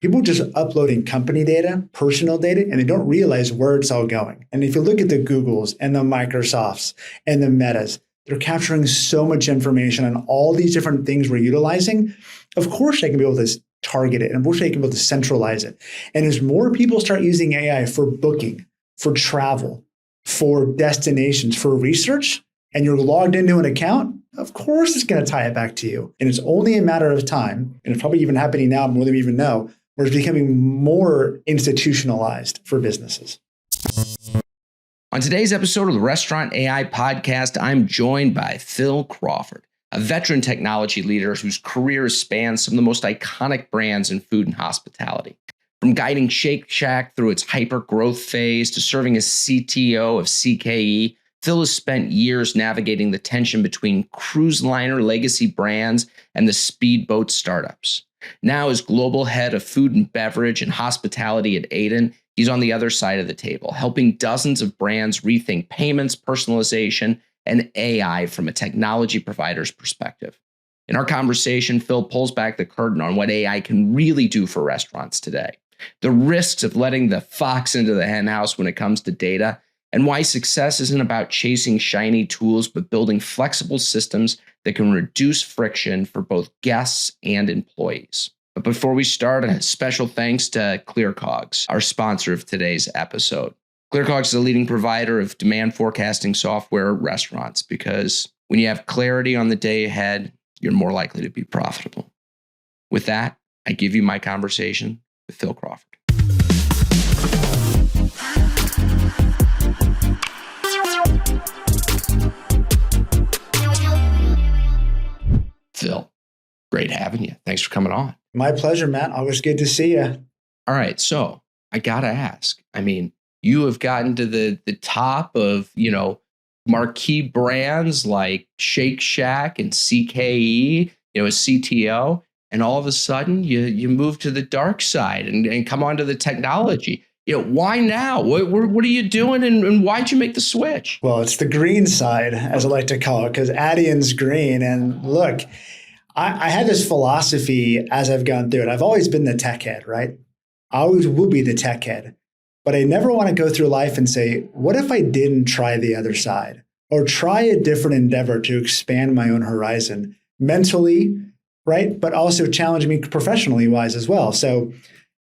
People just uploading company data, personal data, and they don't realize where it's all going. And if you look at the Googles and the Microsofts and the Metas, they're capturing so much information on all these different things we're utilizing. Of course, they can be able to target it, and of course, they can be able to centralize it. And as more people start using AI for booking, for travel, for destinations, for research, and you're logged into an account, of course, it's going to tie it back to you. And it's only a matter of time, and it's probably even happening now more than we even know, where it's becoming more institutionalized for businesses. On today's episode of the Restaurant AI Podcast, I'm joined by Phil Crawford, a veteran technology leader whose career spans some of the most iconic brands in food and hospitality. From guiding Shake Shack through its hyper-growth phase to serving as CTO of CKE, Phil has spent years navigating the tension between cruise liner legacy brands and the speedboat startups. Now, as global head of food and beverage and hospitality at Adyen, he's on the other side of the table, helping dozens of brands rethink payments, personalization, and AI from a technology provider's perspective. In our conversation, Phil pulls back the curtain on what AI can really do for restaurants today, the risks of letting the fox into the henhouse when it comes to data, and why success isn't about chasing shiny tools, but building flexible systems that can reduce friction for both guests and employees. But before we start, a special thanks to ClearCOGS, our sponsor of today's episode. ClearCOGS is a leading provider of demand forecasting software at restaurants because when you have clarity on the day ahead, you're more likely to be profitable. With that, I give you my conversation with Phil Crawford. Phil, great having you. Thanks for coming on. My pleasure, Matt. Always good to see you. All right. So I got to ask, you have gotten to the top of, marquee brands like Shake Shack and CKE, as CTO, and all of a sudden you move to the dark side and come onto the technology. Why now? What are you doing and why'd you make the switch? Well, it's the green side, as I like to call it, because Adyen's green. And look, I had this philosophy as I've gone through it. I've always been the tech head, right? I always will be the tech head. But I never want to go through life and say, what if I didn't try the other side or try a different endeavor to expand my own horizon mentally, right? But also challenge me professionally wise as well. So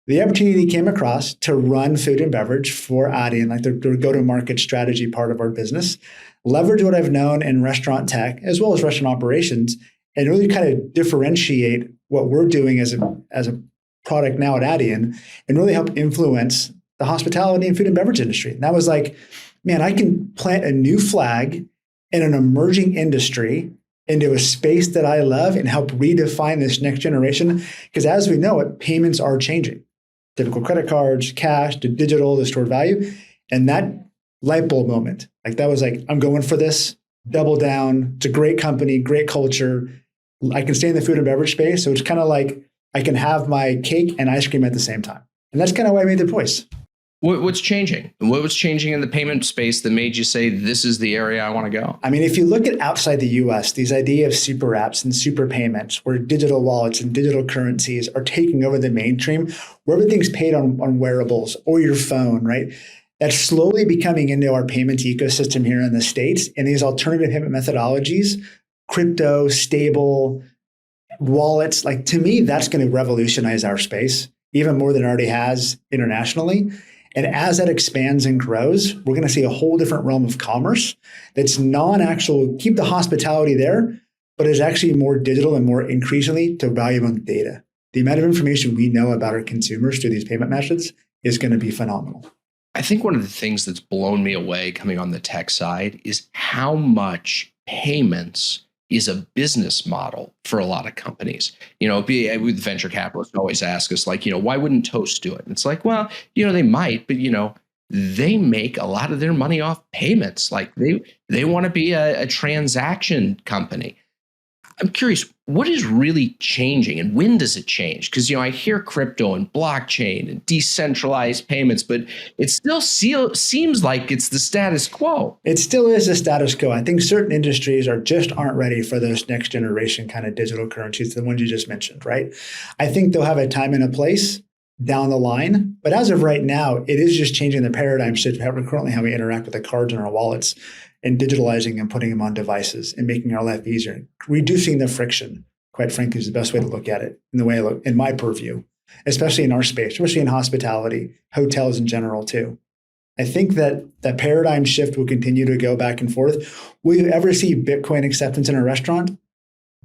the opportunity came across to run food and beverage for Adyen, like their go-to-market strategy part of our business, leverage what I've known in restaurant tech as well as restaurant operations, and really kind of differentiate what we're doing as a product now at Adyen and really help influence the hospitality and food and beverage industry. And that was like, man, I can plant a new flag in an emerging industry into a space that I love and help redefine this next generation. Because as we know it, payments are changing. Typical credit cards, cash, to digital, to stored value. And that light bulb moment, that was like, I'm going for this, double down. It's a great company, great culture. I can stay in the food and beverage space. So it's kind of like I can have my cake and ice cream at the same time. And that's kind of why I made the choice. What's changing? What was changing in the payment space that made you say, this is the area I want to go? If you look at outside the US, these idea of super apps and super payments, where digital wallets and digital currencies are taking over the mainstream, where everything's paid on wearables or your phone, right? That's slowly becoming into our payments ecosystem here in the States. And these alternative payment methodologies, crypto, stable, wallets, to me, that's going to revolutionize our space even more than it already has internationally. And as that expands and grows, we're going to see a whole different realm of commerce that's non-actual, keep the hospitality there, but is actually more digital and more increasingly to value on data. The amount of information we know about our consumers through these payment methods is going to be phenomenal. I think one of the things that's blown me away coming on the tech side is how much payments is a business model for a lot of companies. With venture capitalists always ask us why wouldn't Toast do it? And it's like, well, they might, but they make a lot of their money off payments. They want to be a transaction company. I'm curious, what is really changing and when does it change? Because, I hear crypto and blockchain and decentralized payments, but it still seems like it's the status quo. It still is the status quo. I think certain industries aren't ready for those next generation kind of digital currencies, the ones you just mentioned, right? I think they'll have a time and a place, down the line. But as of right now, it is just changing the paradigm shift currently how we interact with the cards in our wallets and digitalizing and putting them on devices and making our life easier, reducing the friction, quite frankly, is the best way to look at it in the way I look in my purview, especially in our space, especially in hospitality, hotels in general too. I think that that paradigm shift will continue to go back and forth. Will you ever see Bitcoin acceptance in a restaurant?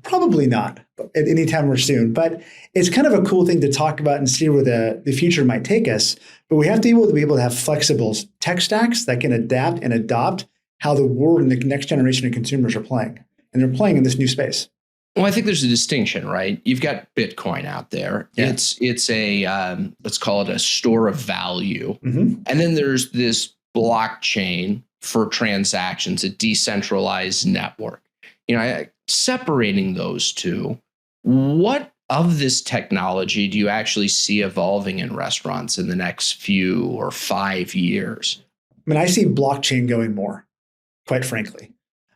Probably not at any time or soon, but it's kind of a cool thing to talk about and see where the future might take us. But we have to be able to have flexible tech stacks that can adapt and adopt how the world and the next generation of consumers are playing. And they're playing in this new space. Well, I think there's a distinction, right? You've got Bitcoin out there. Yeah. It's a, let's call it a store of value. Mm-hmm. And then there's this blockchain for transactions, a decentralized network. Separating those two, what of this technology do you actually see evolving in restaurants in the next few or 5 years? I see blockchain going more, quite frankly,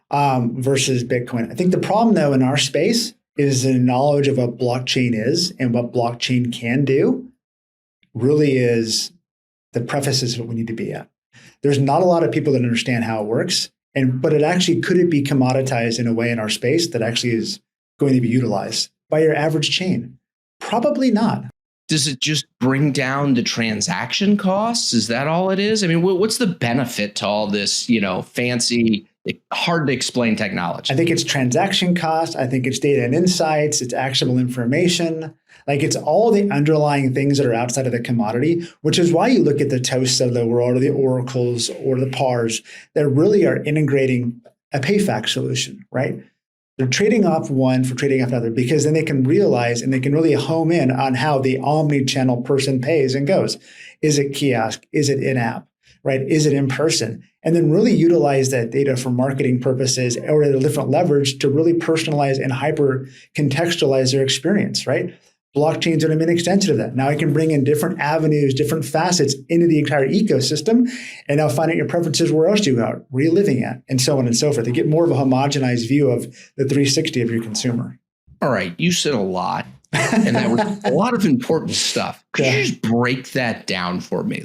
versus Bitcoin. I think the problem, though, in our space is the knowledge of what blockchain is and what blockchain can do really is the prefaces of what we need to be at. There's not a lot of people that understand how it works. But it actually, could it be commoditized in a way in our space that actually is going to be utilized by your average chain? Probably not. Does it just bring down the transaction costs? Is that all it is? What's the benefit to all this, fancy, hard to explain technology? I think it's transaction costs. I think it's data and insights. It's actionable information. It's all the underlying things that are outside of the commodity, which is why you look at the Toasts of the world or the Oracles or the PARs that really are integrating a payfac solution, right? They're trading off one for trading off another because then they can realize and they can really home in on how the omni-channel person pays and goes. Is it kiosk? Is it in-app? Right? Is it in person? And then really utilize that data for marketing purposes or the different leverage to really personalize and hyper contextualize their experience, right? Blockchains are an extension of that. Now I can bring in different avenues, different facets into the entire ecosystem, and now find out your preferences, where else you are, where you're living at, and so on and so forth. To get more of a homogenized view of the 360 of your consumer. All right, you said a lot, and that was a lot of important stuff. Could you just break that down for me?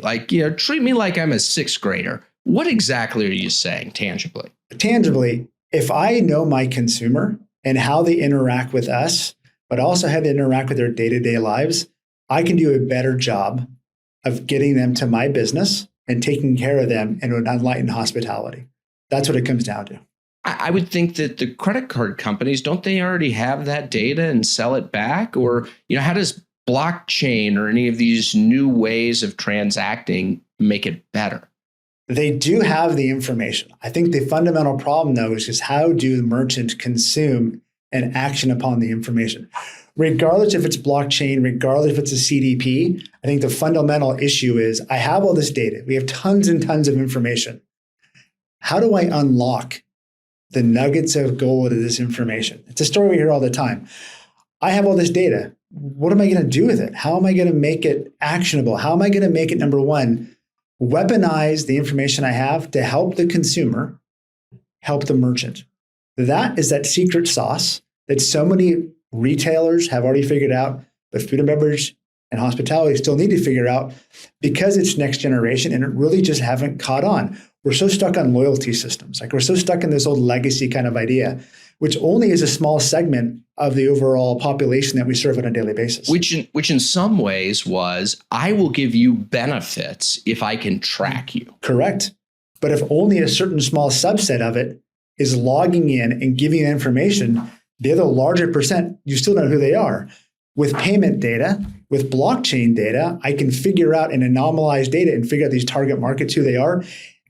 Treat me like I'm a sixth grader. What exactly are you saying tangibly? Tangibly, if I know my consumer and how they interact with us, but also how they interact with their day-to-day lives, I can do a better job of getting them to my business and taking care of them in an enlightened hospitality. That's what it comes down to. I would think that the credit card companies, don't they already have that data and sell it back? Or, how does blockchain or any of these new ways of transacting make it better? They do have the information. I think the fundamental problem, though, is just how do the merchants consume and action upon the information? Regardless if it's blockchain, regardless if it's a CDP, I think the fundamental issue is I have all this data. We have tons and tons of information. How do I unlock the nuggets of gold of this information? It's a story we hear all the time. I have all this data. What am I going to do with it? How am I going to make it actionable? How am I going to make it, number one, weaponize the information I have to help the consumer, help the merchant? That is that secret sauce that so many retailers have already figured out, but food and beverage and hospitality still need to figure out because it's next generation and it really just haven't caught on. We're so stuck on loyalty systems. We're so stuck in this old legacy kind of idea, which only is a small segment of the overall population that we serve on a daily basis. Which in some ways was, I will give you benefits if I can track you. Correct. But if only a certain small subset of it is logging in and giving you information, the other larger percent, you still don't know who they are. With payment data, with blockchain data, I can figure out and anomalize data and figure out these target markets, who they are.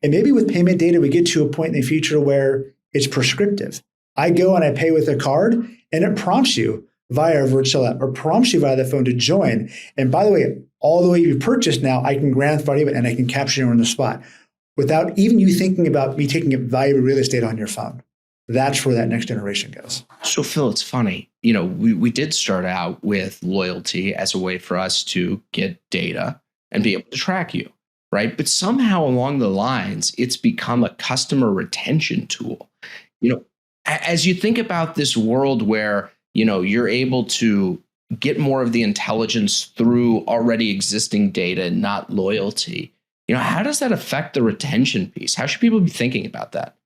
And maybe with payment data, we get to a point in the future where it's prescriptive. I go and I pay with a card and it prompts you via a virtual app or prompts you via the phone to join. And by the way, all the way you purchased now, I can grandfather you and I can capture you on the spot without even you thinking about me taking valuable real estate on your phone. That's where that next generation goes. So Phil, it's funny, we did start out with loyalty as a way for us to get data and be able to track you, right? But somehow along the lines, it's become a customer retention tool. As you think about this world where, you're able to get more of the intelligence through already existing data, not loyalty. How does that affect the retention piece? How should people be thinking about that?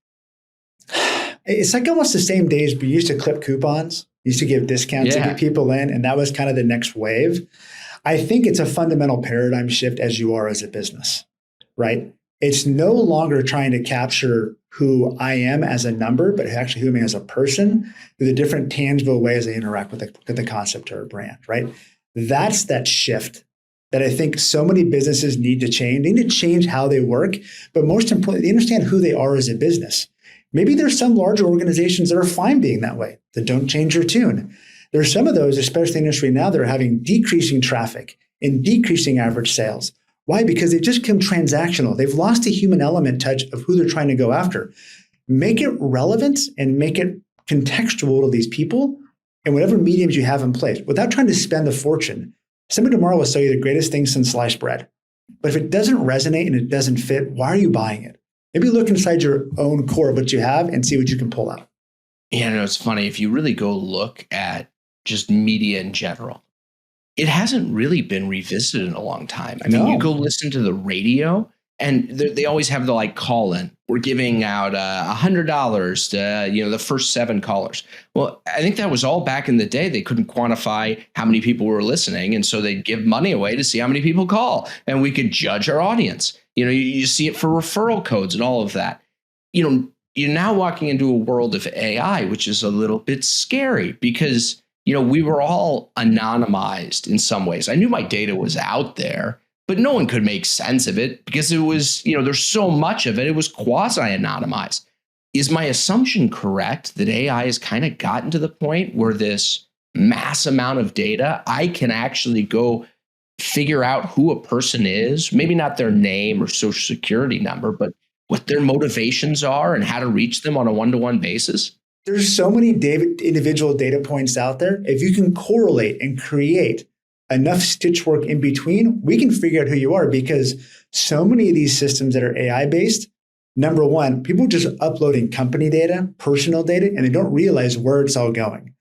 It's like almost the same days we used to clip coupons, used to give discounts to get people in, and that was kind of the next wave. I think it's a fundamental paradigm shift as you are as a business, right? It's no longer trying to capture who I am as a number, but actually who I am as a person through the different tangible ways I interact with the concept or a brand, right? That's that shift that I think so many businesses need to change. They need to change how they work, but most importantly, they understand who they are as a business. Maybe there's some larger organizations that are fine being that way, that don't change your tune. There are some of those, especially in the industry now, that are having decreasing traffic and decreasing average sales. Why? Because they've just become transactional. They've lost the human element touch of who they're trying to go after. Make it relevant and make it contextual to these people and whatever mediums you have in place without trying to spend a fortune. Somebody tomorrow will sell you the greatest thing since sliced bread. But if it doesn't resonate and it doesn't fit, why are you buying it? Maybe look inside your own core of what you have and see what you can pull out. Yeah, no, it's funny. If you really go look at just media in general, it hasn't really been revisited in a long time. I mean, you go listen to the radio and they always have the call in. We're giving out $100 to the first 7 callers. Well, I think that was all back in the day. They couldn't quantify how many people were listening, and so they'd give money away to see how many people call, and we could judge our audience. You see it for referral codes and all of that. You're now walking into a world of AI, which is a little bit scary because we were all anonymized in some ways. I knew my data was out there, but no one could make sense of it because it was, there's so much of it. It was quasi-anonymized. Is my assumption correct that AI has kind of gotten to the point where this mass amount of data, I can actually go figure out who a person is, maybe not their name or social security number, but what their motivations are and how to reach them on a one-to-one basis? There's so many individual data points out there. If you can correlate and create enough stitch work in between, we can figure out who you are, because so many of these systems that are AI based, number one, people just uploading company data, personal data, and they don't realize where it's all going.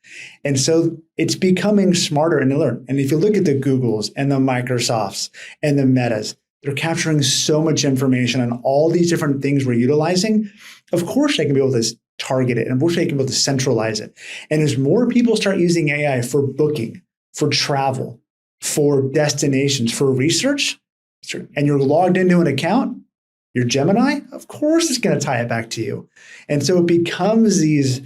And so it's becoming smarter and alert. And if you look at the Googles and the Microsofts and the Metas, they're capturing so much information on all these different things we're utilizing. Of course, they can be able to target it, and of course, they can be able to centralize it. And as more people start using AI for booking, for travel, for destinations, for research, and you're logged into an account, your Gemini, of course, it's going to tie it back to you. And so it becomes these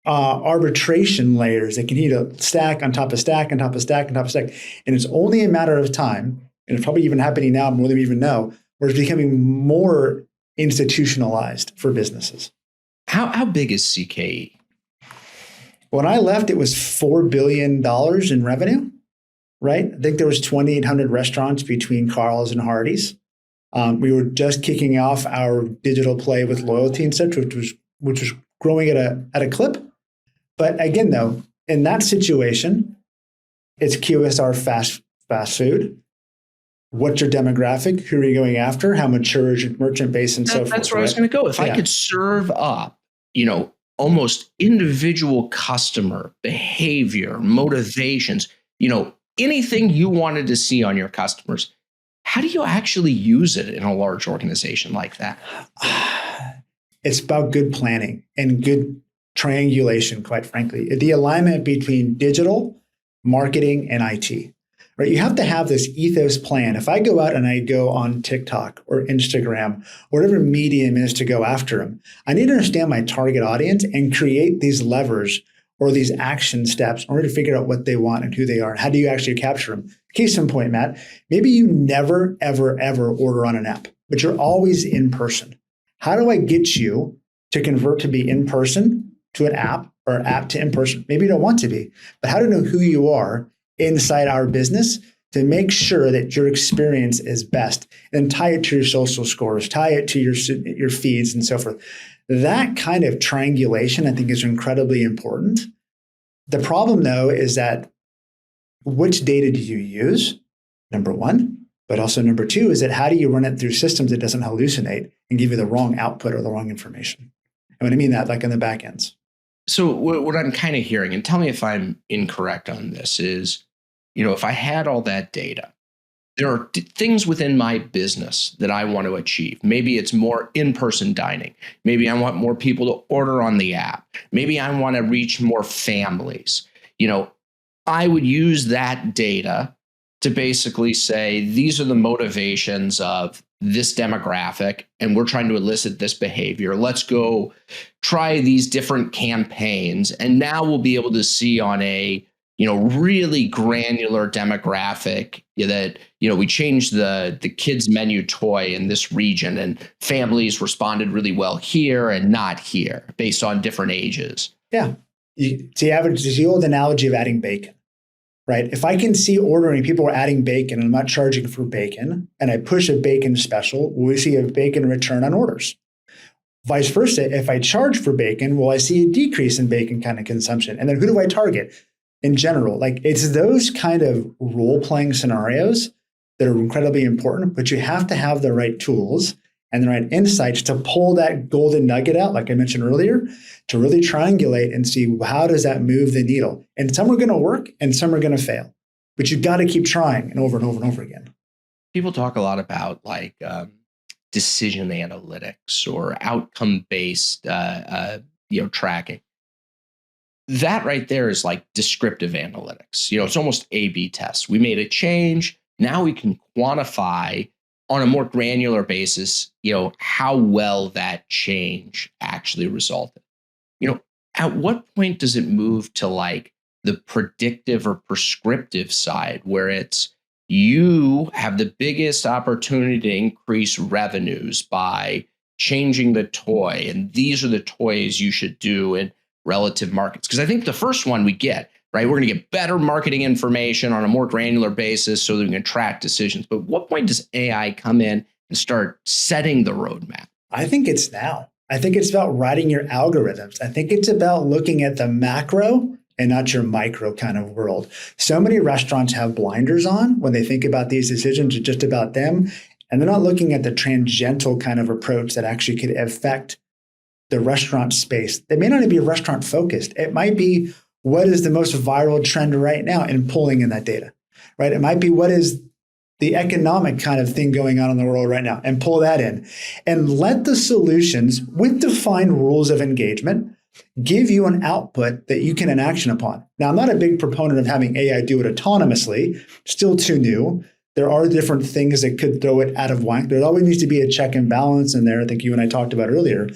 arbitration layers that continue to stack on top of stack, on top of stack, on top of stack. And it's only a matter of time, and it's probably even happening now more than we even know, where it's becoming more institutionalized for businesses. How big is CKE? When I left, it was $4 billion in revenue, right? I think there was 2,800 restaurants between Carl's and Hardee's. We were just kicking off our digital play with loyalty and such, which was growing at a clip. But again, though, in that situation, it's QSR fast food. What's your demographic? Who are you going after? How mature is your merchant base and so forth? That's where I was going to go. If I could serve up, almost individual customer behavior, motivations, anything you wanted to see on your customers, how do you actually use it in a large organization like that? It's about good planning and good triangulation, quite frankly. The alignment between digital, marketing, and IT. Right? You have to have this ethos plan. If I go out and I go on TikTok or Instagram, whatever medium is to go after them, I need to understand my target audience and create these levers or these action steps in order to figure out what they want and who they are. How do you actually capture them? Case in point, Matt, maybe you never, ever, ever order on an app, but you're always in person. How do I get you to convert to be in person to an app or app to in person? Maybe you don't want to be, but how to know who you are inside our business to make sure that your experience is best, and tie it to your social scores, tie it to your feeds and so forth. That kind of triangulation, I think, is incredibly important. The problem, though, is that which data do you use? Number one, but also number two is that how do you run it through systems that doesn't hallucinate and give you the wrong output or the wrong information? And when I mean that, like in the back ends. So what I'm kind of hearing, and tell me if I'm incorrect on this, is, if I had all that data, there are things within my business that I want to achieve. Maybe it's more in-person dining. Maybe I want more people to order on the app. Maybe I want to reach more families. I would use that data to basically say, these are the motivations of this demographic, and we're trying to elicit this behavior. Let's go try these different campaigns. And now we'll be able to see on a really granular demographic that, we changed the kids menu toy in this region and families responded really well here and not here based on different ages. Yeah. It's the old analogy of adding bacon, right? If I can see ordering, people are adding bacon and I'm not charging for bacon, and I push a bacon special, we see a bacon return on orders. Vice versa, if I charge for bacon, will I see a decrease in bacon kind of consumption? And then who do I target? In general, it's those kind of role-playing scenarios that are incredibly important, but you have to have the right tools and the right insights to pull that golden nugget out, like I mentioned earlier, to really triangulate and see how does that move the needle. And some are going to work and some are going to fail, but you've got to keep trying and over and over and over again. People talk a lot about decision analytics or outcome-based tracking. That right there is like descriptive analytics. It's almost A/B tests. We made a change. Now we can quantify on a more granular basis, how well that change actually resulted. At what point does it move to the predictive or prescriptive side where it's you have the biggest opportunity to increase revenues by changing the toy, and these are the toys you should do in relative markets? Because I think the first one we get, right? We're going to get better marketing information on a more granular basis so that we can track decisions. But what point does AI come in and start setting the roadmap? I think it's now. I think it's about writing your algorithms. I think it's about looking at the macro and not your micro kind of world. So many restaurants have blinders on when they think about these decisions. It's just about them. And they're not looking at the tangential kind of approach that actually could affect the restaurant space. They may not even be restaurant focused. It might be what is the most viral trend right now and pulling in that data, right? It might be what is the economic kind of thing going on in the world right now and pull that in and let the solutions with defined rules of engagement give you an output that you can enact upon. Now, I'm not a big proponent of having AI do it autonomously, still too new. There are different things that could throw it out of whack. There always needs to be a check and balance in there. I think you and I talked about earlier.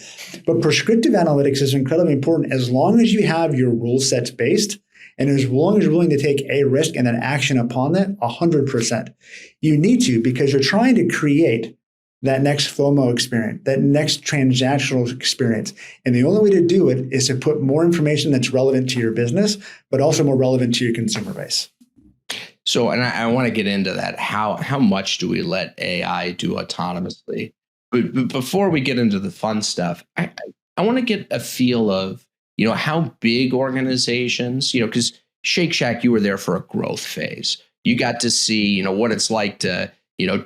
But prescriptive analytics is incredibly important as long as you have your rule sets based and as long as you're willing to take a risk and then action upon that, 100%. You need to, because you're trying to create that next FOMO experience, that next transactional experience. And the only way to do it is to put more information that's relevant to your business, but also more relevant to your consumer base. So, and I want to get into that. How much do we let AI do autonomously? But before we get into the fun stuff, I want to get a feel of, how big organizations, because Shake Shack, you were there for a growth phase. You got to see, what it's like to,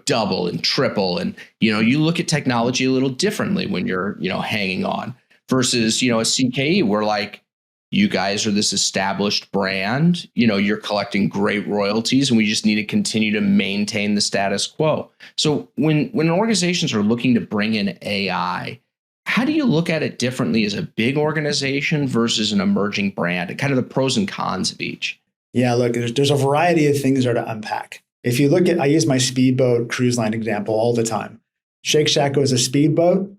double and triple. And, you look at technology a little differently when you're, hanging on versus, a CKE where you guys are this established brand, you're collecting great royalties and we just need to continue to maintain the status quo. So when organizations are looking to bring in AI, how do you look at it differently as a big organization versus an emerging brand and kind of the pros and cons of each? Yeah, look, there's a variety of things there to unpack. If you look at, I use my speedboat cruise line example all the time. Shake Shack was a speedboat,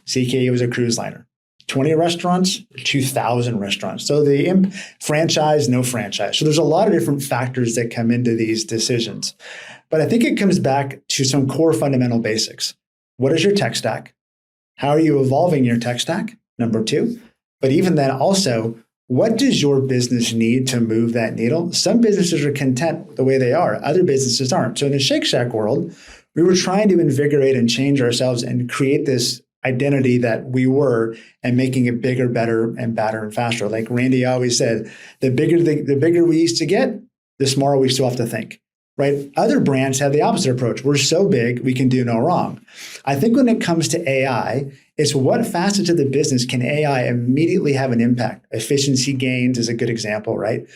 CKE was a cruise liner. 20 restaurants, 2,000 restaurants. So the franchise, no franchise. So there's a lot of different factors that come into these decisions. But I think it comes back to some core fundamental basics. What is your tech stack? How are you evolving your tech stack? Number two. But even then also, what does your business need to move that needle? Some businesses are content the way they are. Other businesses aren't. So in the Shake Shack world, we were trying to invigorate and change ourselves and create this identity that we were and making it bigger, better, and badder and faster. Like Randy always said, the bigger we used to get, the smaller we still have to think, right? Other brands have the opposite approach. We're so big, we can do no wrong. I think when it comes to AI, It's what facets of the business can AI immediately have an impact? Efficiency gains is a good example, right?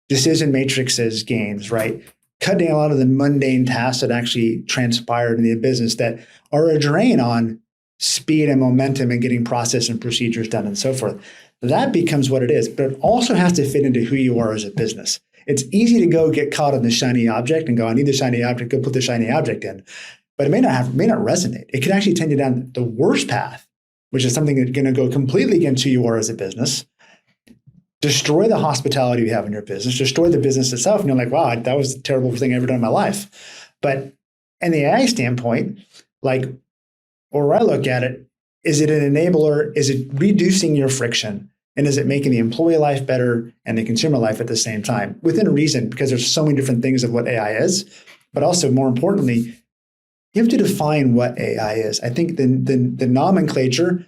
Decision matrices gains, right? Cutting a lot of the mundane tasks that actually transpired in the business that are a drain on speed and momentum and getting process and procedures done and so forth. That becomes what it is, but it also has to fit into who you are as a business. It's easy to go get caught on the shiny object and go, I need the shiny object, go put the shiny object in. But it may not resonate. It can actually tend you down the worst path, which is something that's going to go completely against who you are as a business, destroy the hospitality you have in your business, destroy the business itself. And you're like, wow, that was the terrible thing I've ever done in my life. But in the AI standpoint, like, or I look at it, is it an enabler? Is it reducing your friction? And is it making the employee life better and the consumer life at the same time? Within reason, because there's so many different things of what AI is, but also more importantly, you have to define what AI is. I think the nomenclature,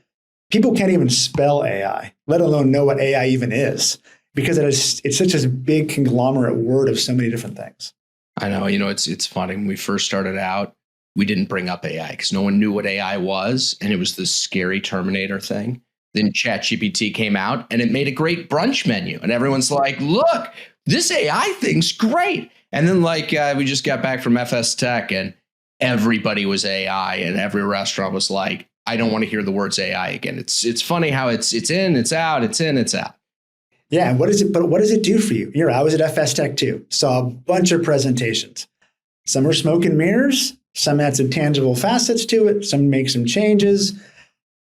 people can't even spell AI, let alone know what AI even is, because it's such a big conglomerate word of so many different things. I know, it's funny. When we first started out, we didn't bring up AI because no one knew what AI was. And it was this scary Terminator thing. Then ChatGPT came out and it made a great brunch menu. And everyone's like, look, this AI thing's great. And then we just got back from FS Tech and everybody was AI and every restaurant was like, I don't want to hear the words AI again. It's funny how it's in, it's out, it's in, it's out. Yeah. And what does it do for you? I was at FS Tech too. Saw a bunch of presentations. Some are smoke and mirrors. Some had some tangible facets to it. Some make some changes.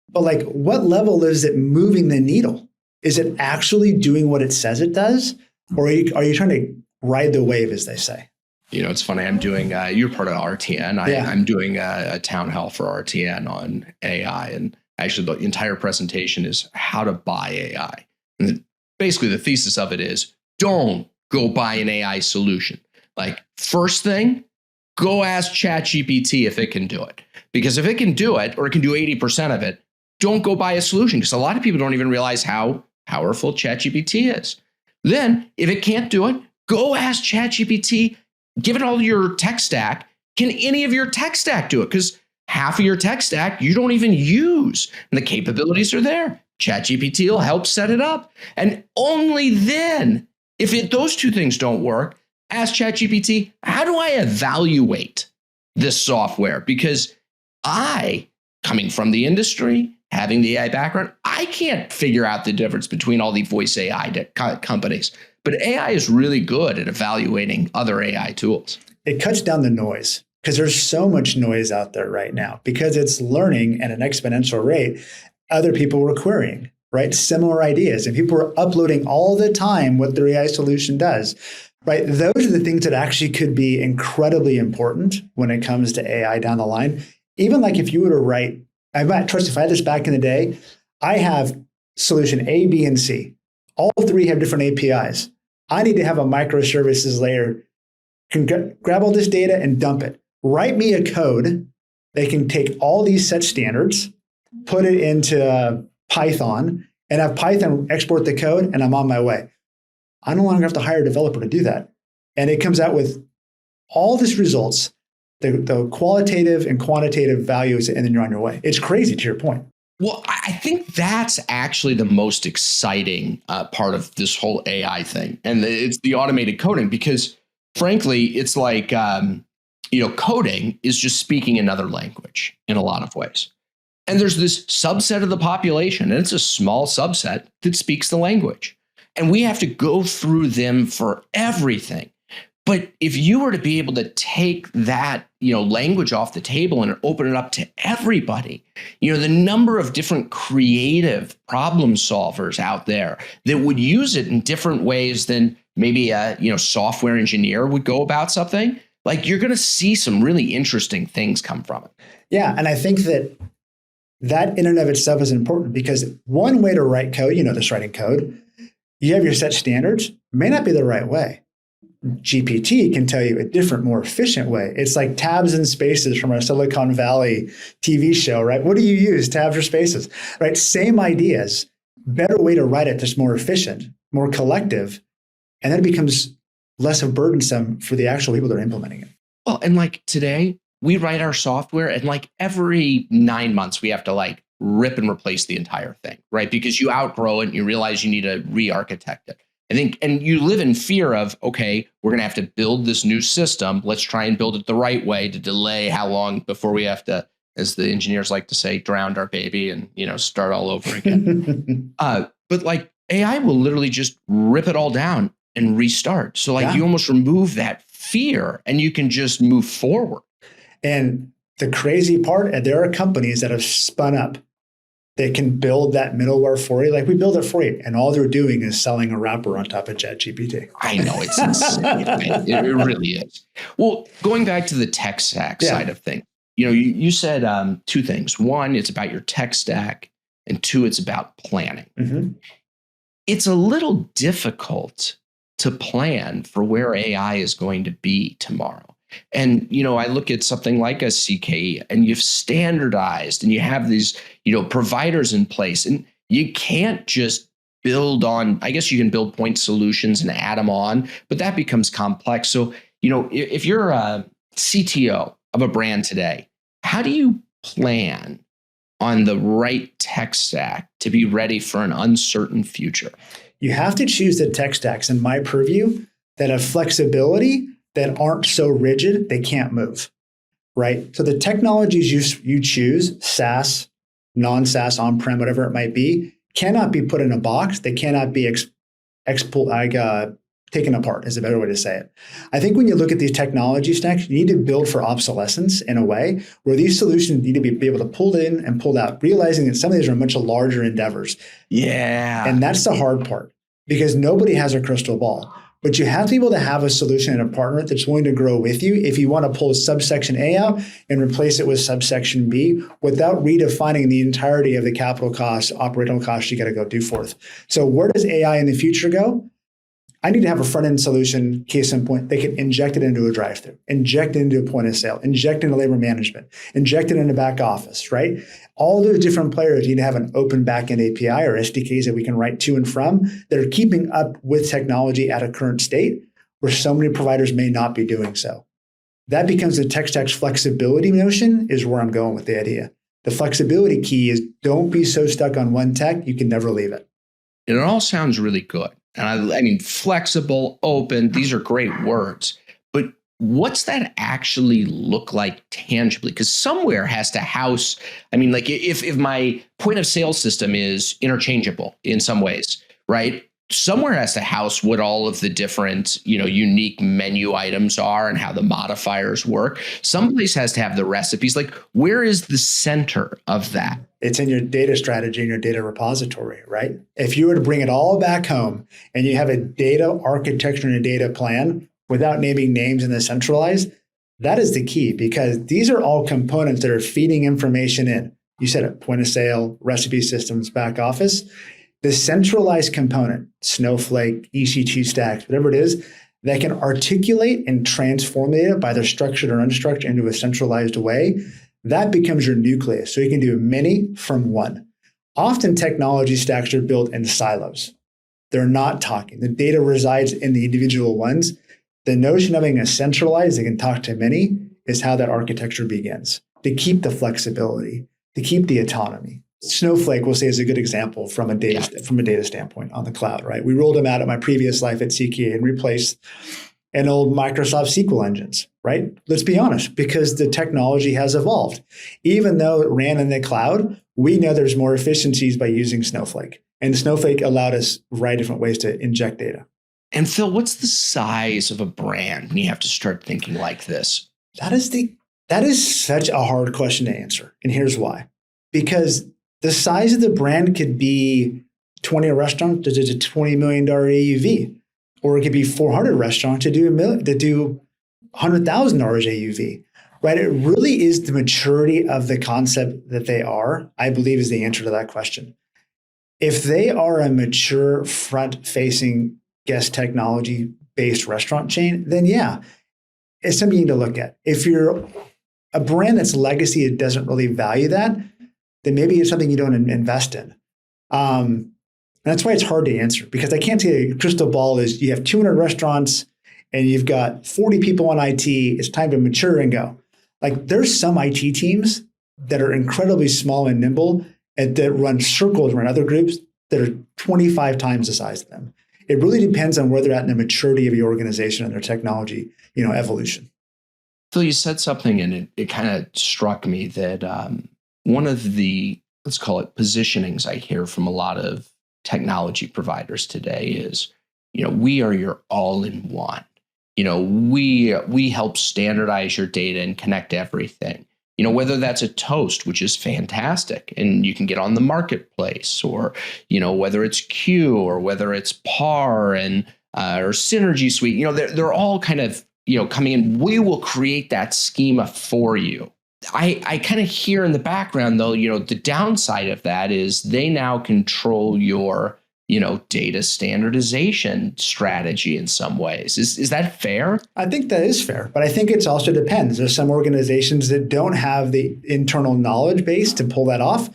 But what level is it moving the needle? Is it actually doing what it says it does? Or are you trying to ride the wave, as they say? It's funny. I'm doing, you're part of RTN. I'm doing a town hall for RTN on AI. And actually the entire presentation is how to buy AI. And basically the thesis of it is don't go buy an AI solution. First thing, go ask ChatGPT if it can do it. Because if it can do it, or it can do 80% of it, don't go buy a solution. Because a lot of people don't even realize how powerful ChatGPT is. Then, if it can't do it, go ask ChatGPT, give it all your tech stack. Can any of your tech stack do it? Because half of your tech stack you don't even use. And the capabilities are there. ChatGPT will help set it up. And only then, if those two things don't work, ask ChatGPT, how do I evaluate this software? Because I, coming from the industry, having the AI background, I can't figure out the difference between all the voice AI companies. But AI is really good at evaluating other AI tools. It cuts down the noise because there's so much noise out there right now because it's learning at an exponential rate. Other people were querying, right? Similar ideas. And people were uploading all the time what their AI solution does. Right. Those are the things that actually could be incredibly important when it comes to AI down the line. Even if you were to write, if I had this back in the day, I have solution A, B, and C. All three have different APIs. I need to have a microservices layer, can grab all this data and dump it. Write me a code. They can take all these set standards, put it into Python, and have Python export the code, and I'm on my way. I no longer have to hire a developer to do that. And it comes out with all these results, the qualitative and quantitative values, and then you're on your way. It's crazy to your point. Well, I think that's actually the most exciting part of this whole AI thing. And it's the automated coding, because frankly, it's coding is just speaking another language in a lot of ways. And there's this subset of the population, and it's a small subset that speaks the language. And we have to go through them for everything. But if you were to be able to take that, language off the table and open it up to everybody, the number of different creative problem solvers out there that would use it in different ways than maybe a, software engineer would go about something, you're going to see some really interesting things come from it. Yeah. And I think that in and of itself is important because one way to write code, this writing code, you have your set standards, may not be the right way. GPT can tell you a different, more efficient way. It's like tabs and spaces from our Silicon Valley TV show, right? What do you use? Tabs or spaces, right? Same ideas, better way to write it that's more efficient, more collective. And then it becomes less of burdensome for the actual people that are implementing it. Well, and today we write our software and every 9 months we have to rip and replace the entire thing, right? Because you outgrow it and you realize you need to re-architect it. I think, and you live in fear of, okay, we're going to have to build this new system. Let's try and build it the right way to delay how long before we have to, as the engineers like to say, drown our baby and, start all over again. But like AI will literally just rip it all down and restart. So like you almost remove that fear and you can just move forward. And the crazy part, there are companies that have spun up that can build that middleware for you. Like we build it for you. And all they're doing is selling a wrapper on top of ChatGPT. I know, it's insane. It really is. Well, going back to the tech stack side of things, you said two things. One, it's about your tech stack. And two, it's about planning. Mm-hmm. It's a little difficult to plan for where AI is going to be tomorrow. And, I look at something like a CKE and you've standardized and you have these, providers in place and you can't just build on, I guess you can build point solutions and add them on, but that becomes complex. So, if you're a CTO of a brand today, how do you plan on the right tech stack to be ready for an uncertain future? You have to choose the tech stacks, in my purview, that have flexibility, that aren't so rigid, they can't move, right? So the technologies you choose, SaaS, non-SaaS, on-prem, whatever it might be, cannot be put in a box. They cannot be taken apart, is a better way to say it. I think when you look at these technology stacks, you need to build for obsolescence in a way where these solutions need to be able to pull in and pulled out, realizing that some of these are much larger endeavors. Yeah. And that's the hard part because nobody has a crystal ball. But you have to be able to have a solution and a partner that's willing to grow with you if you want to pull subsection A out and replace it with subsection B without redefining the entirety of the capital costs, operational costs you got to go do forth. So where does AI in the future go? I need to have a front-end solution, case in point, they can inject it into a drive-thru, inject it into a point of sale, inject it into labor management, inject it into back office, right? All those different players need to have an open back-end API or SDKs that we can write to and from that are keeping up with technology at a current state where so many providers may not be doing so. That becomes the tech stack's flexibility notion is where I'm going with the idea. The flexibility key is don't be so stuck on one tech, you can never leave it. And it all sounds really good. And I mean, flexible, open, these are great words. But what's that actually look like tangibly? Because somewhere has to house, I mean, like if my point of sale system is interchangeable in some ways, right? Somewhere has to house what all of the different, unique menu items are and how the modifiers work. Someplace has to have the recipes. Like, where is the center of that? It's in your data strategy and your data repository, right? If you were to bring it all back home and you have a data architecture and a data plan without naming names and the centralized, that is the key because these are all components that are feeding information in. You said it, point of sale, recipe systems, back office. The centralized component, Snowflake, EC2 stacks, whatever it is, that can articulate and transform data by their structured or unstructured into a centralized way, that becomes your nucleus. So you can do many from one. Often technology stacks are built in silos. They're not talking. The data resides in the individual ones. The notion of having a centralized that can talk to many is how that architecture begins, to keep the flexibility, to keep the autonomy. Snowflake, we'll say, is a good example from a data standpoint on the cloud, right? We rolled them out at my previous life at CKE and replaced an old Microsoft SQL engines, right? Let's be honest, because the technology has evolved. Even though it ran in the cloud, we know there's more efficiencies by using Snowflake. And Snowflake allowed us a variety of different ways to inject data. And Phil, what's the size of a brand when you have to start thinking like this? That is such a hard question to answer. And here's why. Because the size of the brand could be 20 restaurants to do a $20 million AUV, or it could be 400 restaurants to do $100,000 AUV, right? It really is the maturity of the concept that they are, I believe, is the answer to that question. If they are a mature front-facing guest technology-based restaurant chain, then yeah, it's something you need to look at. If you're a brand that's legacy, it doesn't really value that, then maybe it's something you don't invest in. And that's why it's hard to answer because I can't say a crystal ball is you have 200 restaurants and you've got 40 people on IT. It's time to mature and go. Like there's some IT teams that are incredibly small and nimble and that run circles around other groups that are 25 times the size of them. It really depends on where they're at in the maturity of your organization and their technology, evolution. Phil, you said something and it kind of struck me that one of the, let's call it positionings I hear from a lot of technology providers today is, we are your all-in-one. We help standardize your data and connect everything. Whether that's a Toast, which is fantastic, and you can get on the marketplace, or, whether it's Q or whether it's PAR and or Synergy Suite, they're all kind of, coming in. We will create that schema for you. I kind of hear in the background, though, the downside of that is they now control your, data standardization strategy in some ways. Is that fair? I think that is fair, but I think it also depends. There's some organizations that don't have the internal knowledge base to pull that off.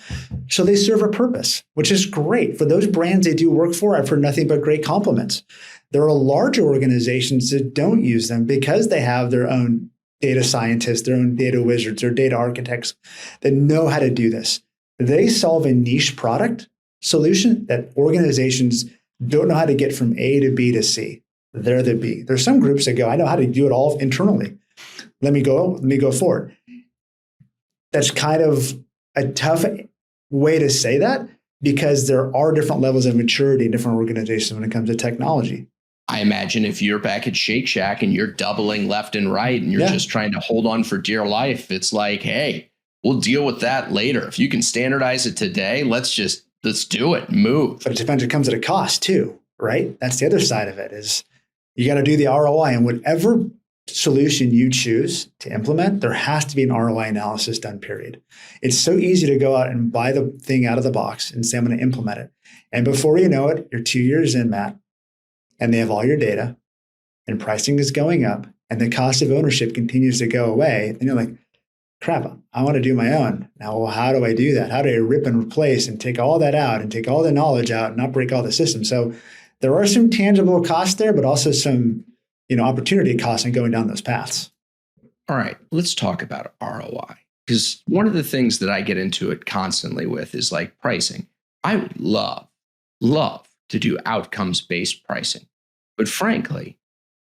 So they serve a purpose, which is great. For those brands they do work for, I've heard nothing but great compliments. There are larger organizations that don't use them because they have their own data scientists, their own data wizards, or data architects that know how to do this. They solve a niche product solution that organizations don't know how to get from A to B to C. They're the B. There's some groups that go, I know how to do it all internally. Let me go forward. That's kind of a tough way to say that because there are different levels of maturity in different organizations when it comes to technology. I imagine if you're back at Shake Shack and you're doubling left and right and you're just trying to hold on for dear life, it's like, hey, we'll deal with that later. If you can standardize it today, let's do it, move. But it depends, it comes at a cost too, right? That's the other side of it is you got to do the ROI, and whatever solution you choose to implement, there has to be an ROI analysis done, period. It's so easy to go out and buy the thing out of the box and say, I'm going to implement it. And before you know it, you're 2 years in, Matt, and they have all your data and pricing is going up and the cost of ownership continues to go away. And you're like, crap, I want to do my own. Now, well, how do I do that? How do I rip and replace and take all that out and take all the knowledge out and not break all the systems? So there are some tangible costs there, but also some, opportunity costs in going down those paths. All right, let's talk about ROI. Because one of the things that I get into it constantly with is like pricing. I would love to do outcomes-based pricing. But frankly,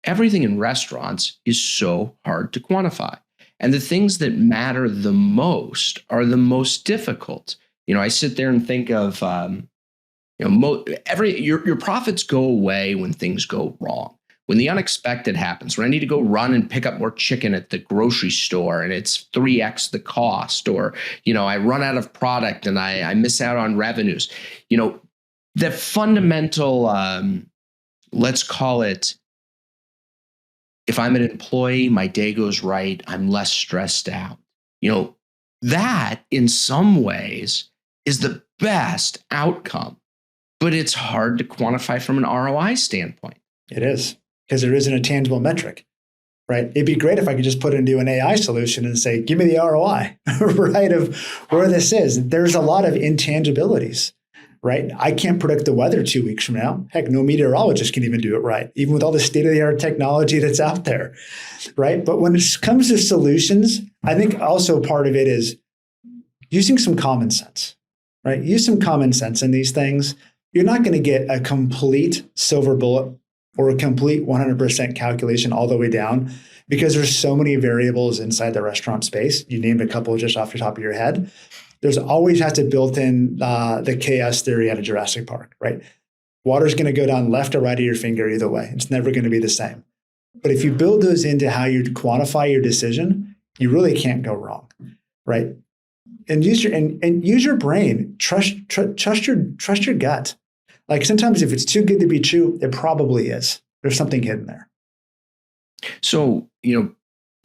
everything in restaurants is so hard to quantify. And the things that matter the most are the most difficult. I sit there and think of, your profits go away when things go wrong. When the unexpected happens, when I need to go run and pick up more chicken at the grocery store and it's 3x the cost, or, I run out of product and I miss out on revenues. The fundamental, let's call it, if I'm an employee, my day goes right, I'm less stressed out. That in some ways is the best outcome, but it's hard to quantify from an ROI standpoint. It is, because there isn't a tangible metric, right? It'd be great if I could just put it into an AI solution and say, give me the ROI, right, of where this is. There's a lot of intangibilities. Right? I can't predict the weather 2 weeks from now. Heck, no meteorologist can even do it right, even with all the state-of-the-art technology that's out there, right? But when it comes to solutions, I think also part of it is using some common sense, right? Use some common sense in these things. You're not going to get a complete silver bullet or a complete 100% calculation all the way down because there's so many variables inside the restaurant space. You named a couple just off the top of your head. There's always has to built in the chaos theory out of Jurassic Park, right? Water's going to go down left or right of your finger either way. It's never going to be the same. But if you build those into how you quantify your decision, you really can't go wrong, right? And use your brain. Trust your gut. Like sometimes if it's too good to be true, it probably is. There's something hidden there. So,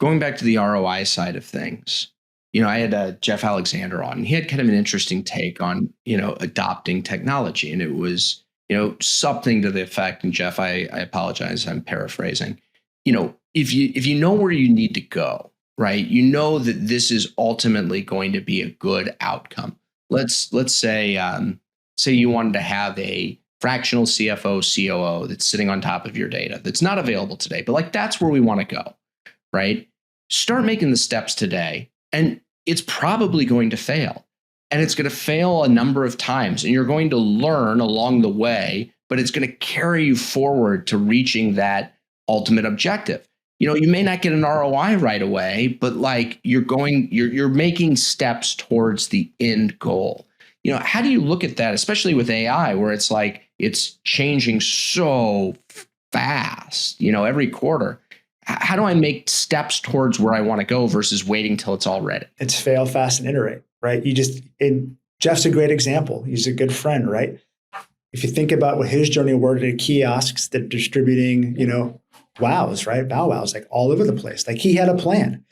going back to the ROI side of things, I had Jeff Alexander on, and he had kind of an interesting take on, adopting technology. And it was, something to the effect, and Jeff, I apologize, I'm paraphrasing, if you know where you need to go, right, that this is ultimately going to be a good outcome. Let's say you wanted to have a fractional CFO, COO that's sitting on top of your data that's not available today, but that's where we want to go, right? Start making the steps today. And it's probably going to fail. and it's going to fail a number of times, and you're going to learn along the way, but it's going to carry you forward to reaching that ultimate objective. You may not get an ROI right away, but like you're making steps towards the end goal. How do you look at that, especially with AI, where it's like it's changing so fast, every quarter? How do I make steps towards where I want to go versus waiting till it's all ready? It's fail fast and iterate, right? Jeff's a great example. He's a good friend, right? If you think about what his journey were to kiosks that distributing, wows, right? Bow wows, like all over the place. Like he had a plan.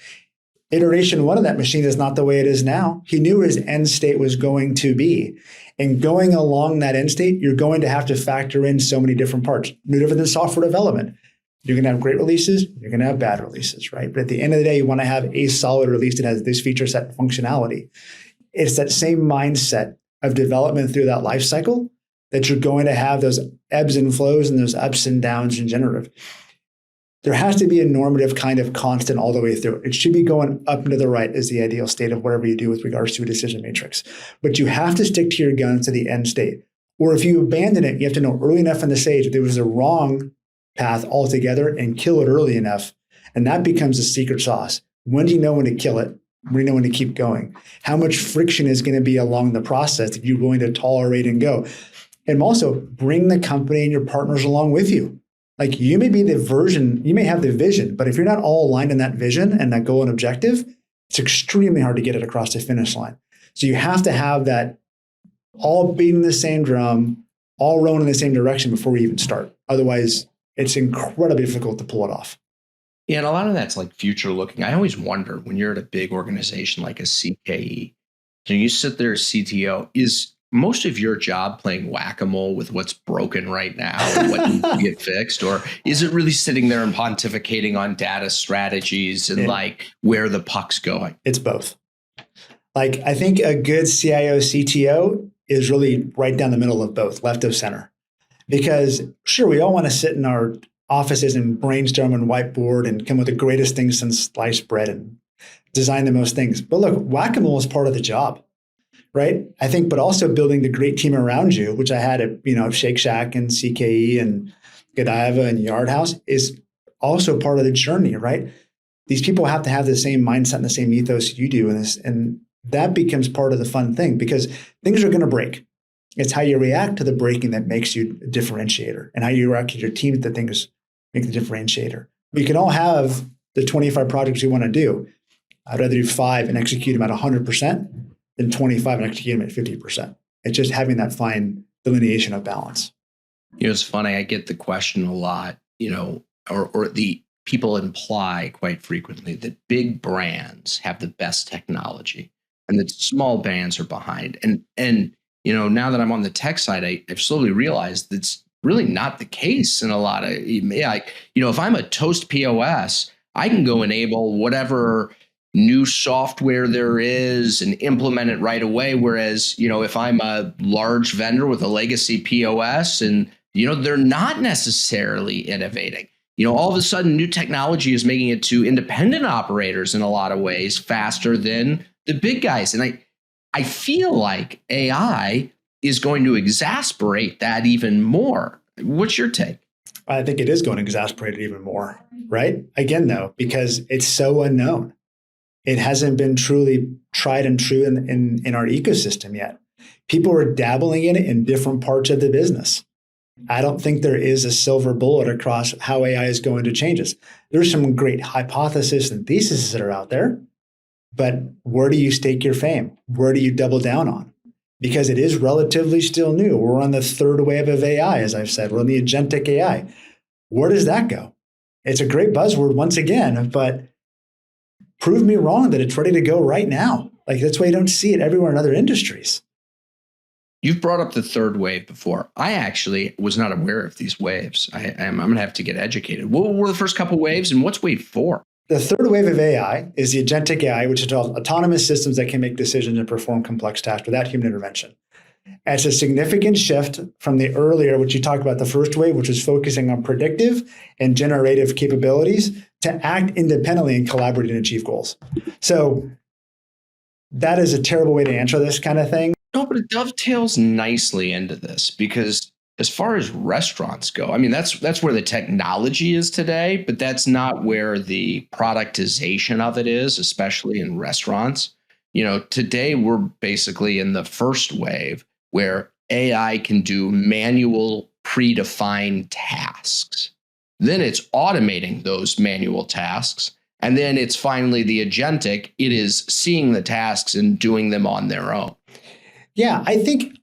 Iteration one of that machine is not the way it is now. He knew his end state was going to be. And going along that end state, you're going to have to factor in so many different parts. No different than software development. You're going to have great releases. You're going to have bad releases, right? But at the end of the day, you want to have a solid release that has this feature set and functionality. It's that same mindset of development through that life cycle that you're going to have those ebbs and flows and those ups and downs in generative. There has to be a normative kind of constant all the way through. It should be going up and to the right is the ideal state of whatever you do with regards to a decision matrix. But you have to stick to your guns to the end state. Or if you abandon it, you have to know early enough in the stage that there was a wrong path altogether and kill it early enough. And that becomes the secret sauce. When do you know when to kill it? When do you know when to keep going? How much friction is going to be along the process that you're going to tolerate and go? And also bring the company and your partners along with you. Like you may be you may have the vision, but if you're not all aligned in that vision and that goal and objective, it's extremely hard to get it across the finish line. So you have to have that all beating the same drum, all rowing in the same direction before we even start. Otherwise, it's incredibly difficult to pull it off. Yeah, and a lot of that's like future looking. I always wonder when you're at a big organization like a CKE, you sit there as CTO, is most of your job playing whack-a-mole with what's broken right now and what needs to get fixed? Or is it really sitting there and pontificating on data strategies and like where the puck's going? It's both. Like I think a good CIO, CTO is really right down the middle of both, left of center. Because sure, we all want to sit in our offices and brainstorm and whiteboard and come with the greatest things since sliced bread and design the most things. But look, whack-a-mole is part of the job. Right. I think, but also building the great team around you, which I had at, Shake Shack and CKE and Godiva and Yard House is also part of the journey, right? These people have to have the same mindset and the same ethos you do. And that becomes part of the fun thing because things are going to break. It's how you react to the breaking that makes you a differentiator and how you react to your team that things make the differentiator. We can all have the 25 projects we want to do. I'd rather do 5 and execute them at 100%. Than 25 and execute them at 50%. It's just having that fine delineation of balance. It's funny. I get the question a lot, or the people imply quite frequently that big brands have the best technology and that small brands are behind. And now that I'm on the tech side, I've slowly realized that's really not the case in a lot of, if I'm a Toast POS, I can go enable whatever new software there is and implement it right away. Whereas, if I'm a large vendor with a legacy POS and, they're not necessarily innovating, all of a sudden new technology is making it to independent operators in a lot of ways faster than the big guys. And I feel like AI is going to exasperate that even more. What's your take? I think it is going to exasperate it even more, right? Again, though, because it's so unknown. It hasn't been truly tried and true in our ecosystem yet. People are dabbling in it in different parts of the business. I don't think there is a silver bullet across how AI is going to change us. There's some great hypotheses and theses that are out there, but where do you stake your fame? Where do you double down on? Because it is relatively still new. We're on the third wave of AI, as I've said. We're on the agentic AI. Where does that go? It's a great buzzword once again, but prove me wrong that it's ready to go right now. Like that's why you don't see it everywhere in other industries. You've brought up the third wave before. I actually was not aware of these waves. I'm going to have to get educated. What were the first couple waves and what's wave 4? The third wave of AI is the agentic AI, which is autonomous systems that can make decisions and perform complex tasks without human intervention. And it's a significant shift from the earlier, which you talked about, the first wave, which is focusing on predictive and generative capabilities to act independently and collaborate and achieve goals. So that is a terrible way to answer this kind of thing. No, but it dovetails nicely into this because as far as restaurants go, I mean, that's where the technology is today, but that's not where the productization of it is, especially in restaurants. Today we're basically in the first wave where AI can do manual predefined tasks. Then it's automating those manual tasks. And then it's finally the agentic. It is seeing the tasks and doing them on their own. Yeah, I think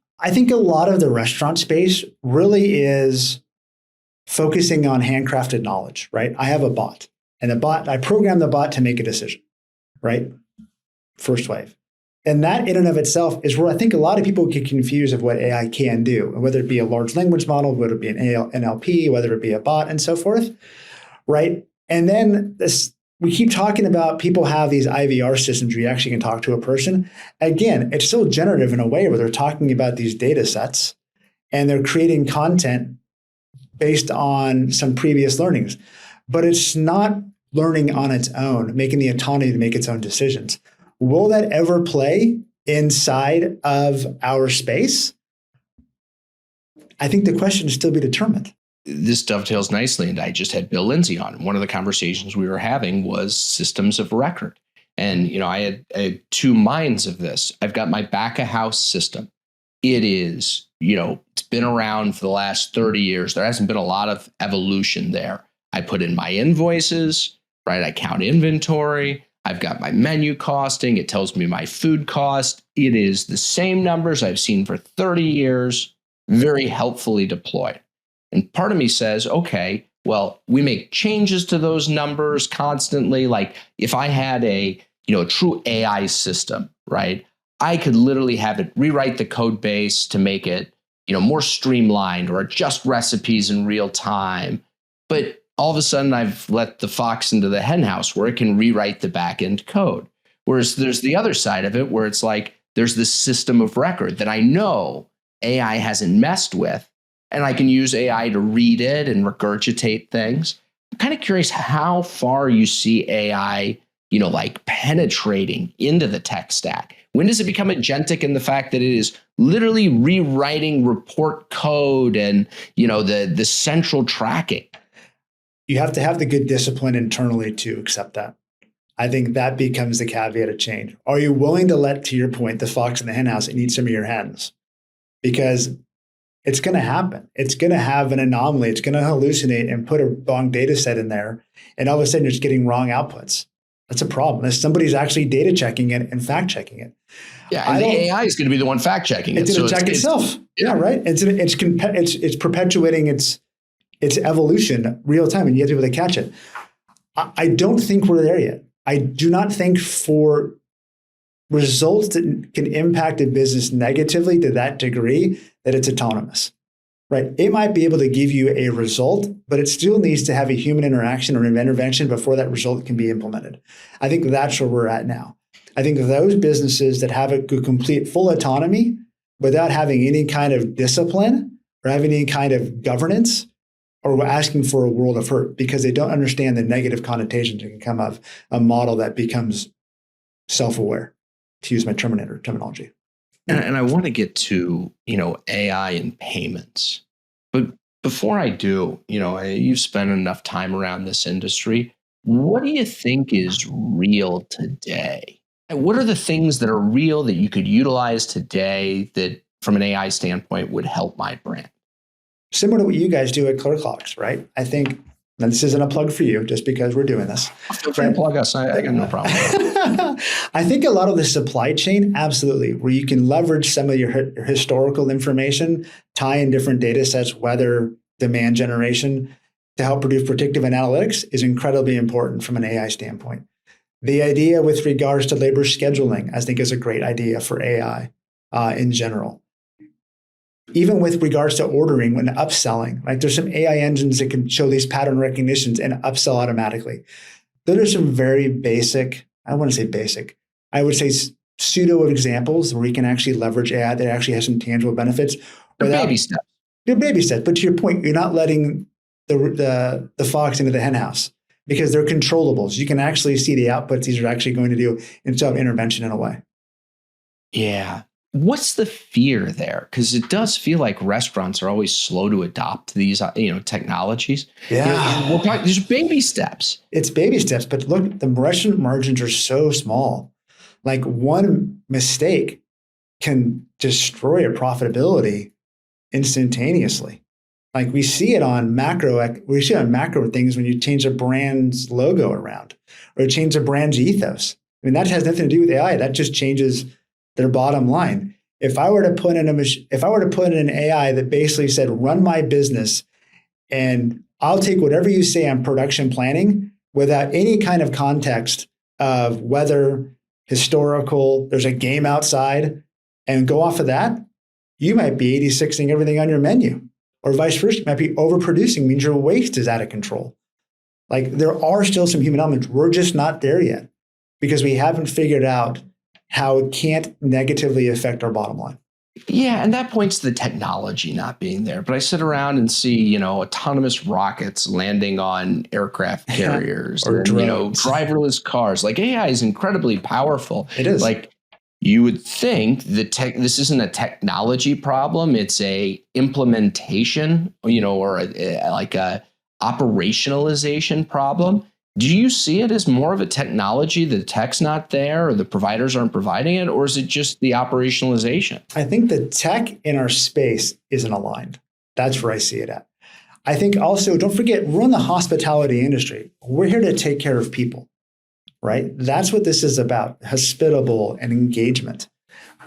a lot of the restaurant space really is focusing on handcrafted knowledge, right? I have a bot, and I program the bot to make a decision, right? First wave. And that in and of itself is where I think a lot of people get confused of what AI can do, whether it be a large language model, whether it be an NLP, whether it be a bot, and so forth, right? And then we keep talking about people have these IVR systems where you actually can talk to a person. Again, it's still generative in a way where they're talking about these data sets and they're creating content based on some previous learnings. But it's not learning on its own, making the autonomy to make its own decisions. Will that ever play inside of our space? I think the question is still be determined. This dovetails nicely, and I just had Bill Lindsay on. One of the conversations we were having was systems of record. And, I had two minds of this. I've got my back of house system. It is, it's been around for the last 30 years. There hasn't been a lot of evolution there. I put in my invoices, right? I count inventory. I've got my menu costing. It tells me my food cost. It is the same numbers I've seen for 30 years, very helpfully deployed. And part of me says, okay, well, we make changes to those numbers constantly. Like if I had a true AI system, right? I could literally have it rewrite the code base to make it, more streamlined or adjust recipes in real time. But all of a sudden I've let the fox into the hen house where it can rewrite the back end code. Whereas there's the other side of it where it's like, there's this system of record that I know AI hasn't messed with, and I can use AI to read it and regurgitate things. I'm kind of curious how far you see AI, penetrating into the tech stack. When does it become agentic in the fact that it is literally rewriting report code and, the central tracking? You have to have the good discipline internally to accept that. I think that becomes the caveat of change. Are you willing to let, to your point, the fox in the hen house and eat some of your hens? Because it's going to happen. It's going to have an anomaly. It's going to hallucinate and put a wrong data set in there. And all of a sudden, you're just getting wrong outputs. That's a problem. If somebody's actually data checking it and fact checking it. Yeah, and the AI is going to be the one fact checking it. It's going to check itself. Yeah, right. It's perpetuating its evolution real time, and you have to be able to catch it. I don't think we're there yet. I do not think for results that can impact a business negatively to that degree that it's autonomous, right? It might be able to give you a result, but it still needs to have a human interaction or an intervention before that result can be implemented. I think that's where we're at now. I think those businesses that have a complete full autonomy without having any kind of discipline or having any kind of governance, or asking for a world of hurt because they don't understand the negative connotations that can come of a model that becomes self-aware, to use my Terminator terminology. And I want to get to, AI and payments. But before I do, you've spent enough time around this industry. What do you think is real today? And what are the things that are real that you could utilize today that from an AI standpoint would help my brand? Similar to what you guys do at ClearCOGS, right? I think, and this isn't a plug for you just because we're doing this. Feel free to plug us. I got no problem. I think a lot of the supply chain, absolutely, where you can leverage some of your historical information, tie in different data sets, weather, demand generation, to help produce predictive analytics is incredibly important from an AI standpoint. The idea with regards to labor scheduling, I think is a great idea for AI in general. Even with regards to ordering when upselling, right? There's some AI engines that can show these pattern recognitions and upsell automatically. Those are some very basic, I want to say basic, I would say pseudo examples where you can actually leverage AI that actually has some tangible benefits. Baby steps. They're baby steps, but to your point, you're not letting the fox into the hen house because they're controllables. You can actually see the outputs these are actually going to do instead of intervention in a way. Yeah. What's the fear there? Because it does feel like restaurants are always slow to adopt these, technologies. Yeah. We're talking, there's baby steps. It's baby steps, but look, the restaurant margins are so small. Like one mistake can destroy a profitability instantaneously. Like we see it on macro things when you change a brand's logo around or change a brand's ethos. I mean, that has nothing to do with AI. That just changes their bottom line. If I were to put in an AI that basically said, run my business and I'll take whatever you say on production planning without any kind of context of weather, historical, there's a game outside, and go off of that, you might be 86ing everything on your menu. Or vice versa, you might be overproducing, means your waste is out of control. Like there are still some human elements. We're just not there yet because we haven't figured out how it can't negatively affect our bottom line. Yeah, and that points to the technology not being there. But I sit around and see, autonomous rockets landing on aircraft carriers or and, drones. driverless cars. Like AI is incredibly powerful. It is. Like you would think this isn't a technology problem. It's a implementation, or a operationalization problem. Do you see it as more of a technology? The tech's not there or the providers aren't providing it, or is it just the operationalization? I think the tech in our space isn't aligned. That's where I see it at. I think also, don't forget, we're in the hospitality industry. We're here to take care of people, right? That's what this is about, hospitable and engagement.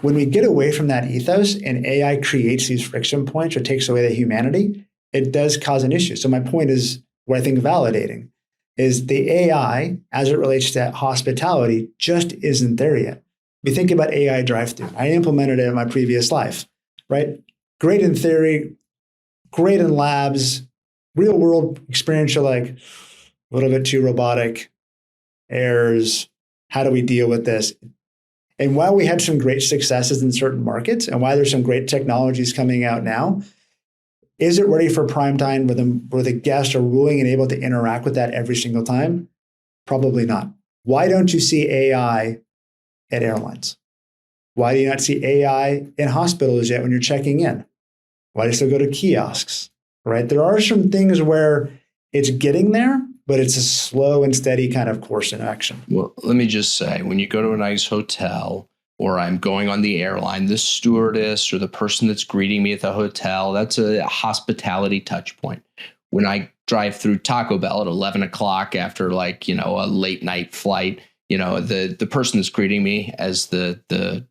When we get away from that ethos and AI creates these friction points or takes away the humanity, it does cause an issue. So my point is, what I think validating is the AI, as it relates to hospitality, just isn't there yet. We think about AI drive-thru. I implemented it in my previous life, right? Great in theory, great in labs, real world experience, you're like a little bit too robotic, errors, how do we deal with this? And while we had some great successes in certain markets and why there's some great technologies coming out now, is it ready for prime time where the guests are willing and able to interact with that every single time? Probably not. Why don't you see AI at airlines? Why do you not see AI in hospitals yet when you're checking in? Why do you still go to kiosks, right? There are some things where it's getting there, but it's a slow and steady kind of course in action. Well, let me just say, when you go to a nice hotel or I'm going on the airline, the stewardess or the person that's greeting me at the hotel, that's a hospitality touch point. When I drive through Taco Bell at 11 o'clock after a late night flight, the person that's greeting me as the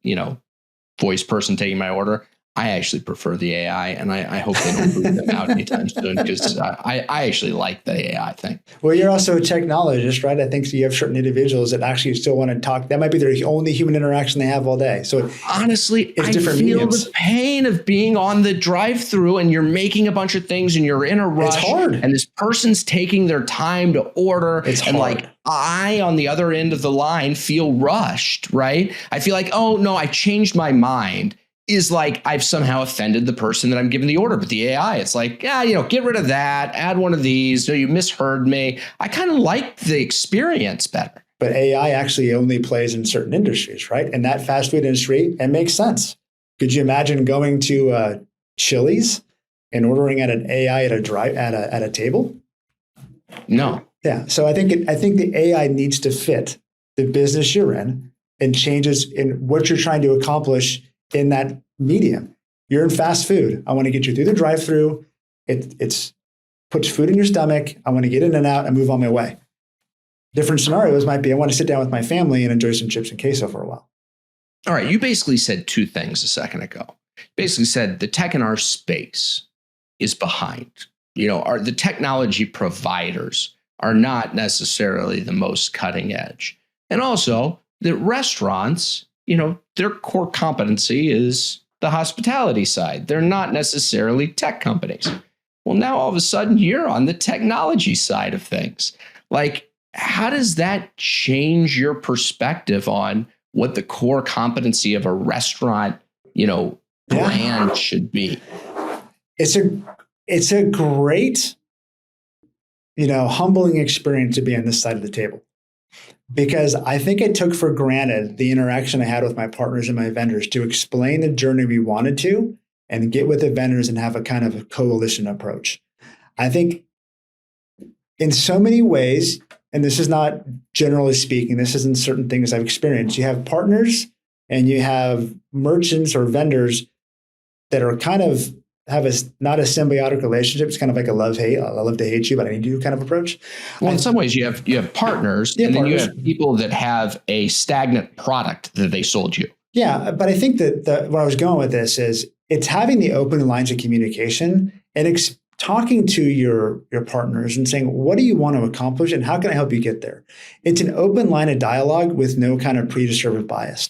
voice person taking my order, I actually prefer the AI, and I hope they don't boot them out anytime soon because I actually like the AI thing. Well, you're also a technologist, right? I think you have certain individuals that actually still want to talk. That might be their only human interaction they have all day. So honestly, it's I different feel mediums. the pain of being on the drive-thru and you're making a bunch of things and you're in a rush. It's hard. And this person's taking their time to order. It's and hard. I, on the other end of the line, feel rushed, right? I feel like, oh no, I changed my mind. Is like I've somehow offended the person that I'm giving the order. But the AI, it's like, get rid of that, add one of these. No, you misheard me. I kind of like the experience better. But AI actually only plays in certain industries, right? And that fast food industry, it makes sense. Could you imagine going to Chili's and ordering at an AI at a table? No. Yeah. So I think the AI needs to fit the business you're in and changes in what you're trying to accomplish in that medium. You're in fast food. I want to get you through the drive-thru. It's puts food in your stomach. I want to get in and out and move on my way. Different scenarios might be, I want to sit down with my family and enjoy some chips and queso for a while. All right. You basically said two things a second ago. Basically said the tech in our space is behind. The technology providers are not necessarily the most cutting edge. And also that restaurants, their core competency is the hospitality side. They're not necessarily tech companies. Well, now all of a sudden you're on the technology side of things. Like, how does that change your perspective on what the core competency of a restaurant, brand should be? It's a great, humbling experience to be on this side of the table. because I think I took for granted the interaction I had with my partners and my vendors to explain the journey we wanted to and get with the vendors and have a kind of a coalition approach. I think in so many ways, and this is not generally speaking, this isn't certain things I've experienced. You have partners and you have merchants or vendors that are kind of have not a symbiotic relationship. It's kind of like a love-hate. I love to hate you, but I need you kind of approach. Well, in some ways, you have partners, and then you have people that have a stagnant product that they sold you. Yeah, but I think that where I was going with this is it's having the open lines of communication and talking to your partners and saying, what do you want to accomplish and how can I help you get there? It's an open line of dialogue with no kind of predetermined bias.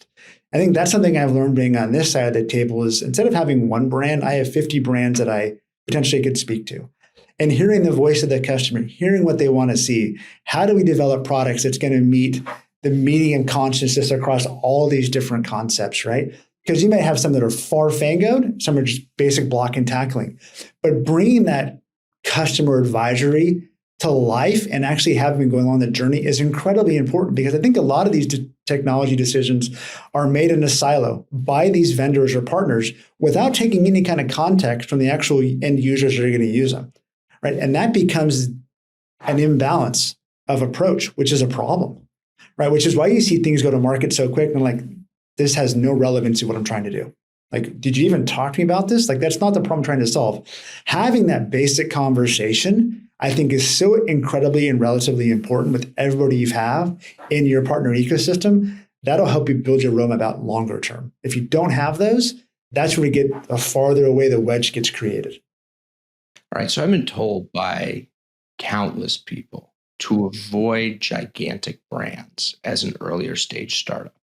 I think that's something I've learned being on this side of the table is instead of having one brand, I have 50 brands that I potentially could speak to. And hearing the voice of the customer, hearing what they want to see. How do we develop products that's going to meet the median consciousness across all these different concepts, right? Because you may have some that are far fangoed, some are just basic block and tackling. But bringing that customer advisory to life and actually having going on the journey is incredibly important because I think a lot of these technology decisions are made in a silo by these vendors or partners without taking any kind of context from the actual end users that are going to use them, right? And that becomes an imbalance of approach, which is a problem, right? Which is why you see things go to market so quick and like, this has no relevance to what I'm trying to do. Like, did you even talk to me about this? Like, that's not the problem I'm trying to solve. Having that basic conversation I think is so incredibly and relatively important with everybody you have in your partner ecosystem. That'll help you build your roadmap out longer term. If you don't have those, that's where we get a farther away the wedge gets created. All right. So I've been told by countless people to avoid gigantic brands as an earlier stage startup.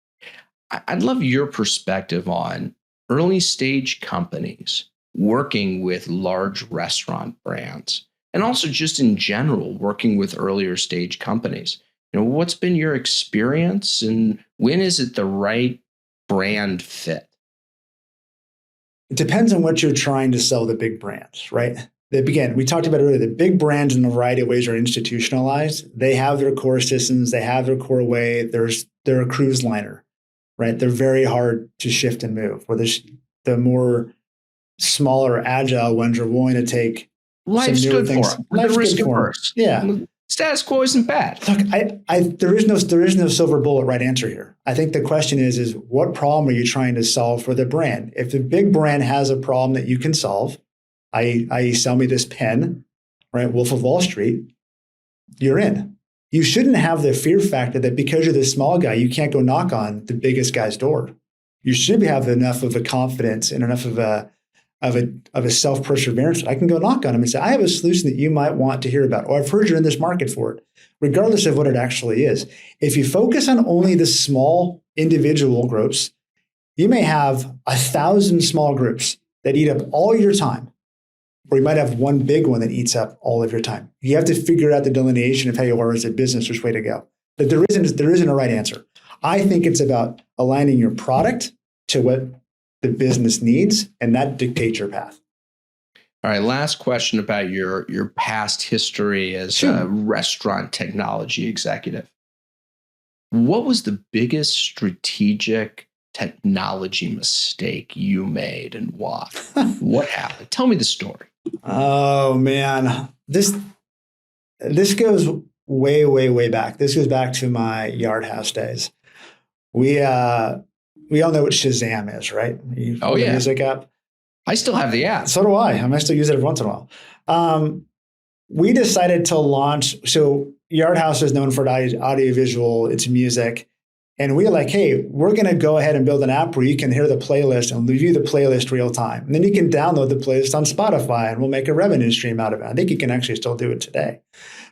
I'd love your perspective on early stage companies working with large restaurant brands. And also just in general, working with earlier stage companies. You know, what's been your experience and when is it the right brand fit? It depends on what you're trying to sell the big brands, right? Again, we talked about earlier, the big brands in a variety of ways are institutionalized. They have their core systems, they have their core way. They're a cruise liner, right? They're very hard to shift and move. Where the more smaller, agile ones are willing to take life's good for them. Life's risk good for averse. Yeah. Status quo isn't bad. Look, there is no silver bullet right answer here. I think the question is what problem are you trying to solve for the brand? If the big brand has a problem that you can solve, i.e. sell me this pen, right? Wolf of Wall Street, you're in. You shouldn't have the fear factor that because you're the small guy, you can't go knock on the biggest guy's door. You should have enough of a confidence and enough of a self-perseverance that I can go knock on them and say, I have a solution that you might want to hear about, or I've heard you're in this market for it, regardless of what it actually is. If you focus on only the small individual groups, you may have 1,000 small groups that eat up all your time, or you might have one big one that eats up all of your time. You have to figure out the delineation of how you are as a business, which way to go. But there isn't a right answer. I think it's about aligning your product to what the business needs, and that dictates your path. All right, last question about your past history as a restaurant technology executive. What was the biggest strategic technology mistake you made and why? What happened? Tell me the story. Oh man, this goes way, way, way back. This goes back to my Yard House days. We all know what Shazam is, right? The music app. I still have the app. So do I. I still use it every once in a while. We decided to launch. So Yard House is known for audiovisual, it's music. And we were like, hey, we're going to go ahead and build an app where you can hear the playlist and review the playlist real time. And then you can download the playlist on Spotify and we'll make a revenue stream out of it. I think you can actually still do it today.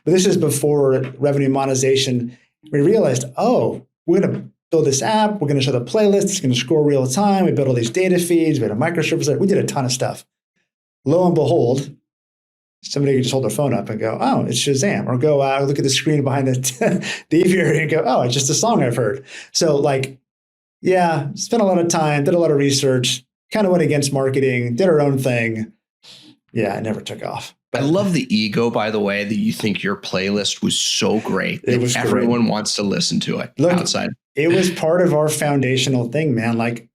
But this is before revenue monetization. We realized, we're going to build this app. We're going to show the playlist. It's going to score real time. We built all these data feeds. We had a microservice. We did a ton of stuff. Lo and behold, somebody could just hold their phone up and go, oh, it's Shazam. Or go look at the screen behind the aviary and go, oh, it's just a song I've heard. So spent a lot of time, did a lot of research, kind of went against marketing, did our own thing. Yeah, it never took off. I love the ego, by the way, that you think your playlist was so great that everyone wants to listen to it. Look, outside. It was part of our foundational thing, man. Like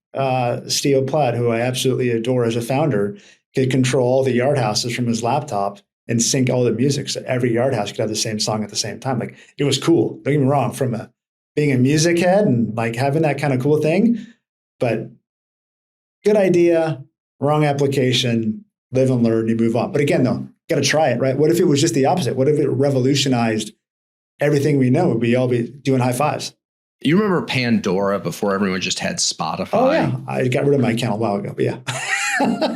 Steve Platt, who I absolutely adore as a founder, could control all the yard houses from his laptop and sync all the music, so every yard house could have the same song at the same time. Like, it was cool. Don't get me wrong, from being a music head and like having that kind of cool thing, but good idea, wrong application, live and learn, you move on. But again, though, got to try it, right? What if it was just the opposite? What if it revolutionized everything we know? Would we all be doing high fives? You remember Pandora before everyone just had Spotify? Oh, yeah. I got rid of my account a while ago, but yeah.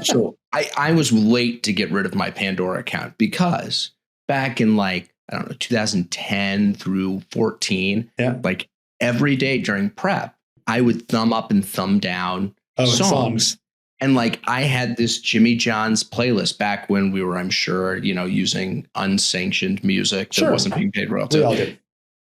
So I was late to get rid of my Pandora account because back in 2010 through 14, like every day during prep, I would thumb up and thumb down songs. And like I had this Jimmy John's playlist back when we were, I'm sure, using unsanctioned music that wasn't being paid royalties. We all did.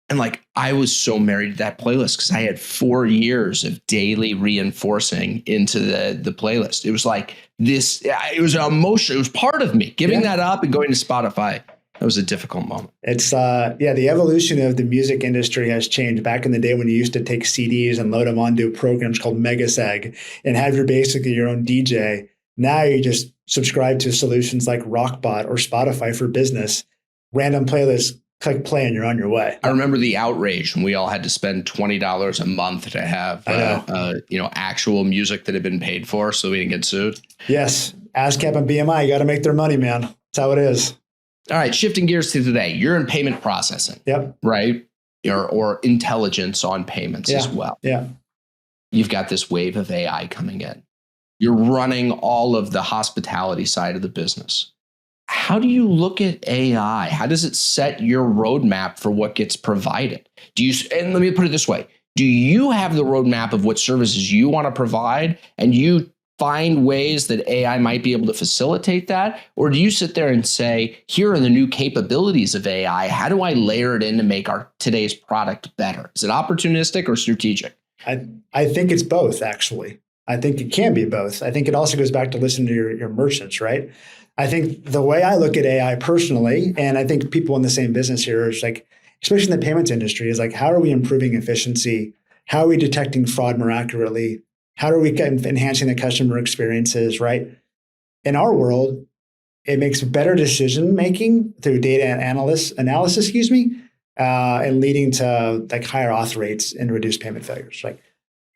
And like I was so married to that playlist because I had 4 years of daily reinforcing into the playlist. It was like this. It was emotional. It was part of me giving that up and going to Spotify. That was a difficult moment. It's the evolution of the music industry has changed. Back in the day when you used to take CDs and load them onto programs called Megaseg and have basically your own DJ. Now you just subscribe to solutions like Rockbot or Spotify for Business, random playlists, click play and you're on your way. I remember the outrage when we all had to spend $20 a month to have actual music that had been paid for so we didn't get sued. Yes. ASCAP and BMI, you got to make their money, man. That's how it is. All right, shifting gears to today. You're in payment processing, right? Or intelligence on payments as well. Yeah. You've got this wave of AI coming in. You're running all of the hospitality side of the business. How do you look at AI? How does it set your roadmap for what gets provided? And let me put it this way. Do you have the roadmap of what services you want to provide and you find ways that AI might be able to facilitate that? Or do you sit there and say, here are the new capabilities of AI. How do I layer it in to make today's product better? Is it opportunistic or strategic? I think it's both, actually. I think it can be both. I think it also goes back to listening to your merchants, right? I think the way I look at AI personally, and I think people in the same business here is like, especially in the payments industry, is like, how are we improving efficiency? How are we detecting fraud more accurately? How are we enhancing the customer experiences, right? In our world, it makes better decision-making through data analysis, and leading to like higher auth rates and reduced payment failures. Like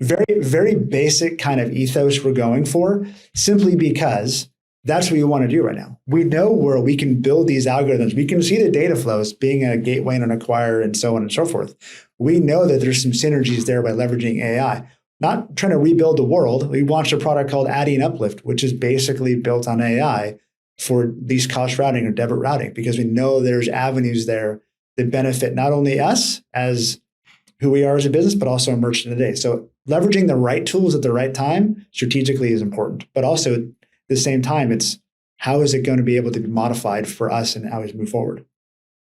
very, very basic kind of ethos we're going for, simply because that's what we want to do right now. We know where we can build these algorithms. We can see the data flows being a gateway and an acquirer and so on and so forth. We know that there's some synergies there by leveraging AI. Not trying to rebuild the world. We launched a product called Adyen Uplift, which is basically built on AI for least cost routing or debit routing, because we know there's avenues there that benefit not only us as who we are as a business, but also a merchant today. So leveraging the right tools at the right time strategically is important, but also at the same time, it's how is it going to be able to be modified for us and how we move forward?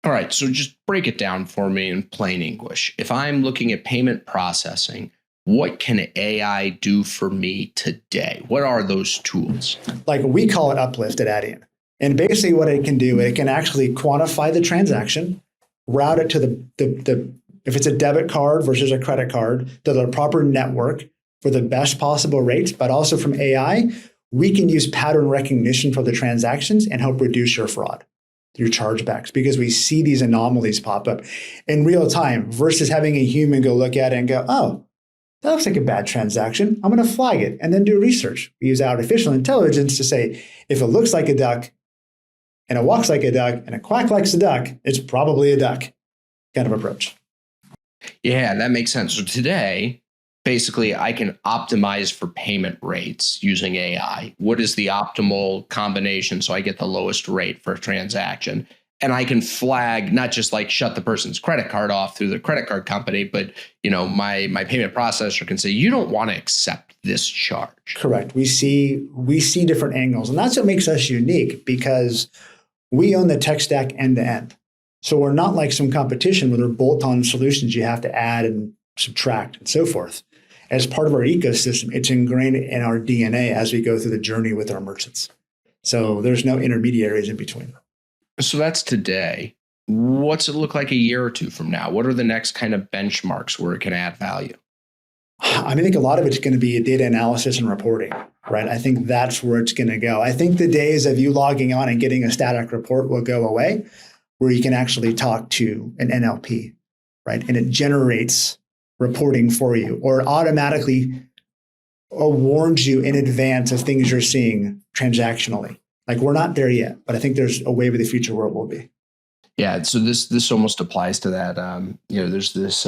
All right. So just break it down for me in plain English. If I'm looking at payment processing, what can AI do for me today? What are those tools? Like we call it Uplift at Adyen. And basically what it can do, it can actually quantify the transaction, route it to the if it's a debit card versus a credit card, to the proper network for the best possible rates, but also from AI, we can use pattern recognition for the transactions and help reduce your fraud through chargebacks, because we see these anomalies pop up in real time versus having a human go look at it and go, oh, that looks like a bad transaction. I'm going to flag it and then do research. We use artificial intelligence to say, if it looks like a duck and it walks like a duck and it quacks like a duck, it's probably a duck kind of approach. Yeah, that makes sense. So today, basically, I can optimize for payment rates using AI. What is the optimal combination so I get the lowest rate for a transaction? And I can flag, not just like shut the person's credit card off through the credit card company, but my payment processor can say, you don't want to accept this charge. Correct. We see different angles. And that's what makes us unique, because we own the tech stack end to end. So we're not like some competition where they're bolt-on solutions you have to add and subtract and so forth. As part of our ecosystem, it's ingrained in our DNA as we go through the journey with our merchants. So there's no intermediaries in between. So that's today. What's it look like a year or two from now? What are the next kind of benchmarks where it can add value? I think a lot of it's going to be data analysis and reporting, right? I think that's where it's going to go. I think the days of you logging on and getting a static report will go away, where you can actually talk to an NLP, right? And it generates reporting for you, or automatically warns you in advance of things you're seeing transactionally. Like, we're not there yet, but I think there's a wave of the future where it will be. Yeah. So this almost applies to that. There's this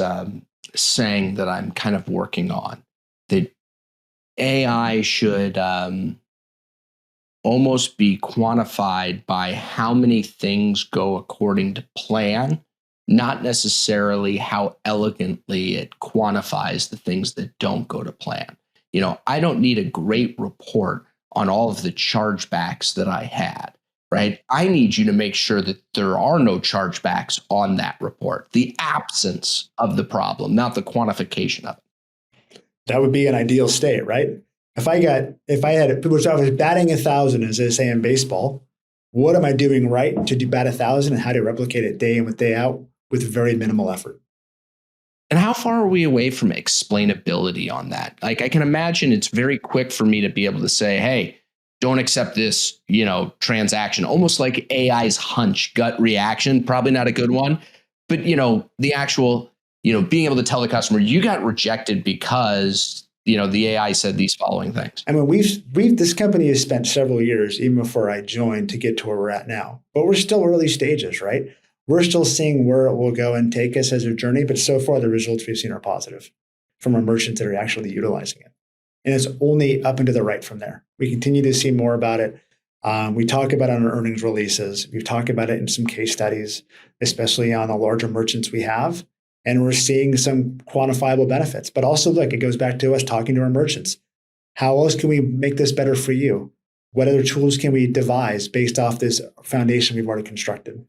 saying that I'm kind of working on, that AI should almost be quantified by how many things go according to plan, not necessarily how elegantly it quantifies the things that don't go to plan. I don't need a great report on all of the chargebacks that I had, right? I need you to make sure that there are no chargebacks on that report, the absence of the problem, not the quantification of it. That would be an ideal state, right? If I was batting 1,000, as they say in baseball, what am I doing right to bat 1,000, and how to replicate it day in with day out with very minimal effort? And how far are we away from explainability on that? Like, I can imagine it's very quick for me to be able to say, hey, don't accept this, transaction, almost like AI's hunch, gut reaction, probably not a good one. But, the actual, being able to tell the customer, you got rejected because, the AI said these following things. I mean, this company has spent several years, even before I joined, to get to where we're at now. But we're still early stages, right? We're still seeing where it will go and take us as a journey. But so far, the results we've seen are positive from our merchants that are actually utilizing it. And it's only up and to the right from there. We continue to see more about it. We talk about it on our earnings releases. We've talked about it in some case studies, especially on the larger merchants we have. And we're seeing some quantifiable benefits. But also, look, it goes back to us talking to our merchants. How else can we make this better for you? What other tools can we devise based off this foundation we've already constructed?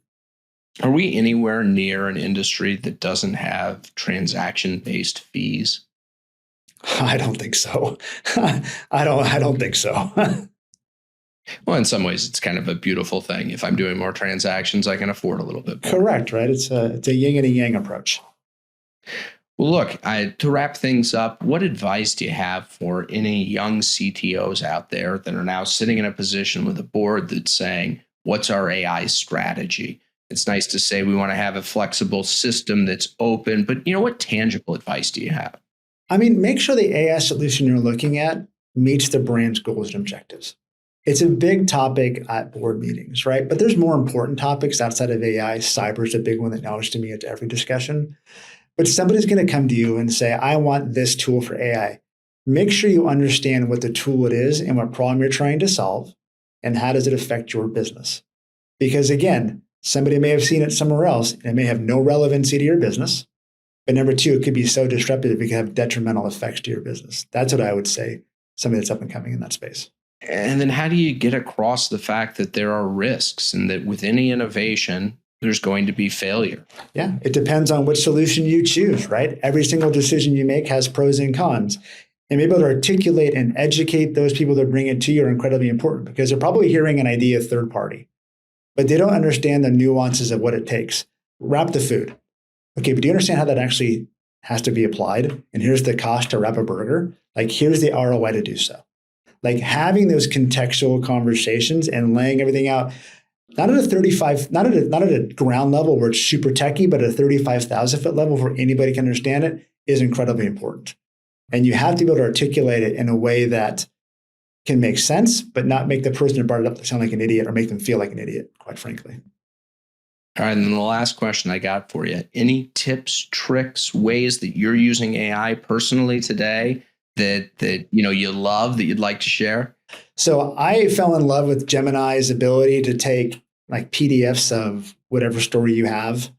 Are we anywhere near an industry that doesn't have transaction-based fees? I don't think so. I don't think so. Well, in some ways, it's kind of a beautiful thing. If I'm doing more transactions, I can afford a little bit more. Correct, right? It's a yin and a yang approach. Well, look, to wrap things up, what advice do you have for any young CTOs out there that are now sitting in a position with a board that's saying, what's our AI strategy? It's nice to say we want to have a flexible system that's open, but what tangible advice do you have? I mean, make sure the AI solution you're looking at meets the brand's goals and objectives. It's a big topic at board meetings, right? But there's more important topics outside of AI. Cyber is a big one that knowledge to me at every discussion. But somebody's going to come to you and say, I want this tool for AI. Make sure you understand what the tool it is and what problem you're trying to solve, and how does it affect your business? Because again, somebody may have seen it somewhere else and it may have no relevancy to your business. But number two, it could be so disruptive it could have detrimental effects to your business. That's what I would say, somebody that's up and coming in that space. And then how do you get across the fact that there are risks and that with any innovation, there's going to be failure? Yeah, it depends on which solution you choose, right? Every single decision you make has pros and cons. And being able to articulate and educate those people that bring it to you are incredibly important, because they're probably hearing an idea third party, but they don't understand the nuances of what it takes. Wrap the food. Okay, but do you understand how that actually has to be applied? And here's the cost to wrap a burger. Like, here's the ROI to do so. Like, having those contextual conversations and laying everything out, not at a ground level where it's super techy, but at a 35,000 foot level where anybody can understand it, is incredibly important. And you have to be able to articulate it in a way that can make sense, but not make the person who brought it up sound like an idiot or make them feel like an idiot, quite frankly. All right, and then the last question I got for you: any tips, tricks, ways that you're using AI personally today that you love that you'd like to share? So I fell in love with Gemini's ability to take like PDFs of whatever story you have,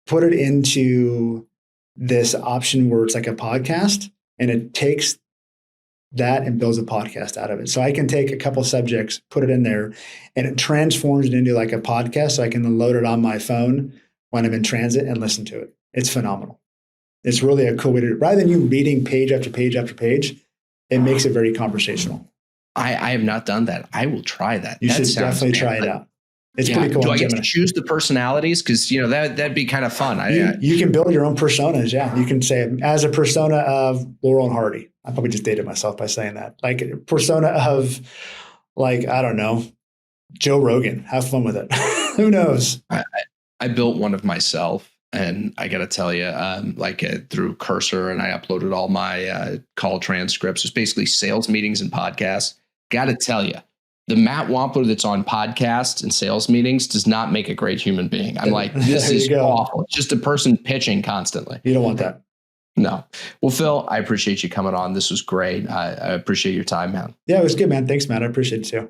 put it into this option where it's like a podcast, and it takes that and builds a podcast out of it. So I can take a couple subjects, put it in there, and it transforms it into like a podcast. So I can load it on my phone when I'm in transit and listen to it. It's phenomenal. It's really a cool way to, rather than you reading page after page after page, it makes it very conversational. I have not done that. I will try that. You That should sounds definitely try it out. It's pretty cool. Do on I get to Gemini. choose the personalities? Because that'd be kind of fun. You can build your own personas. Yeah, you can say as a persona of Laurel and Hardy. I probably just dated myself by saying that. Like a persona of, like, I don't know, Joe Rogan. Have fun with it. Who knows? I built one of myself, and I got to tell you, through Cursor, and I uploaded all my call transcripts. It's basically sales meetings and podcasts. Got to tell you, the Matt Wampler that's on podcasts and sales meetings does not make a great human being. I'm like, this is awful. It's just a person pitching constantly. You don't want that. No. Well, Phil, I appreciate you coming on. This was great. I appreciate your time, man. Yeah, it was good, man. Thanks, Matt. I appreciate it too.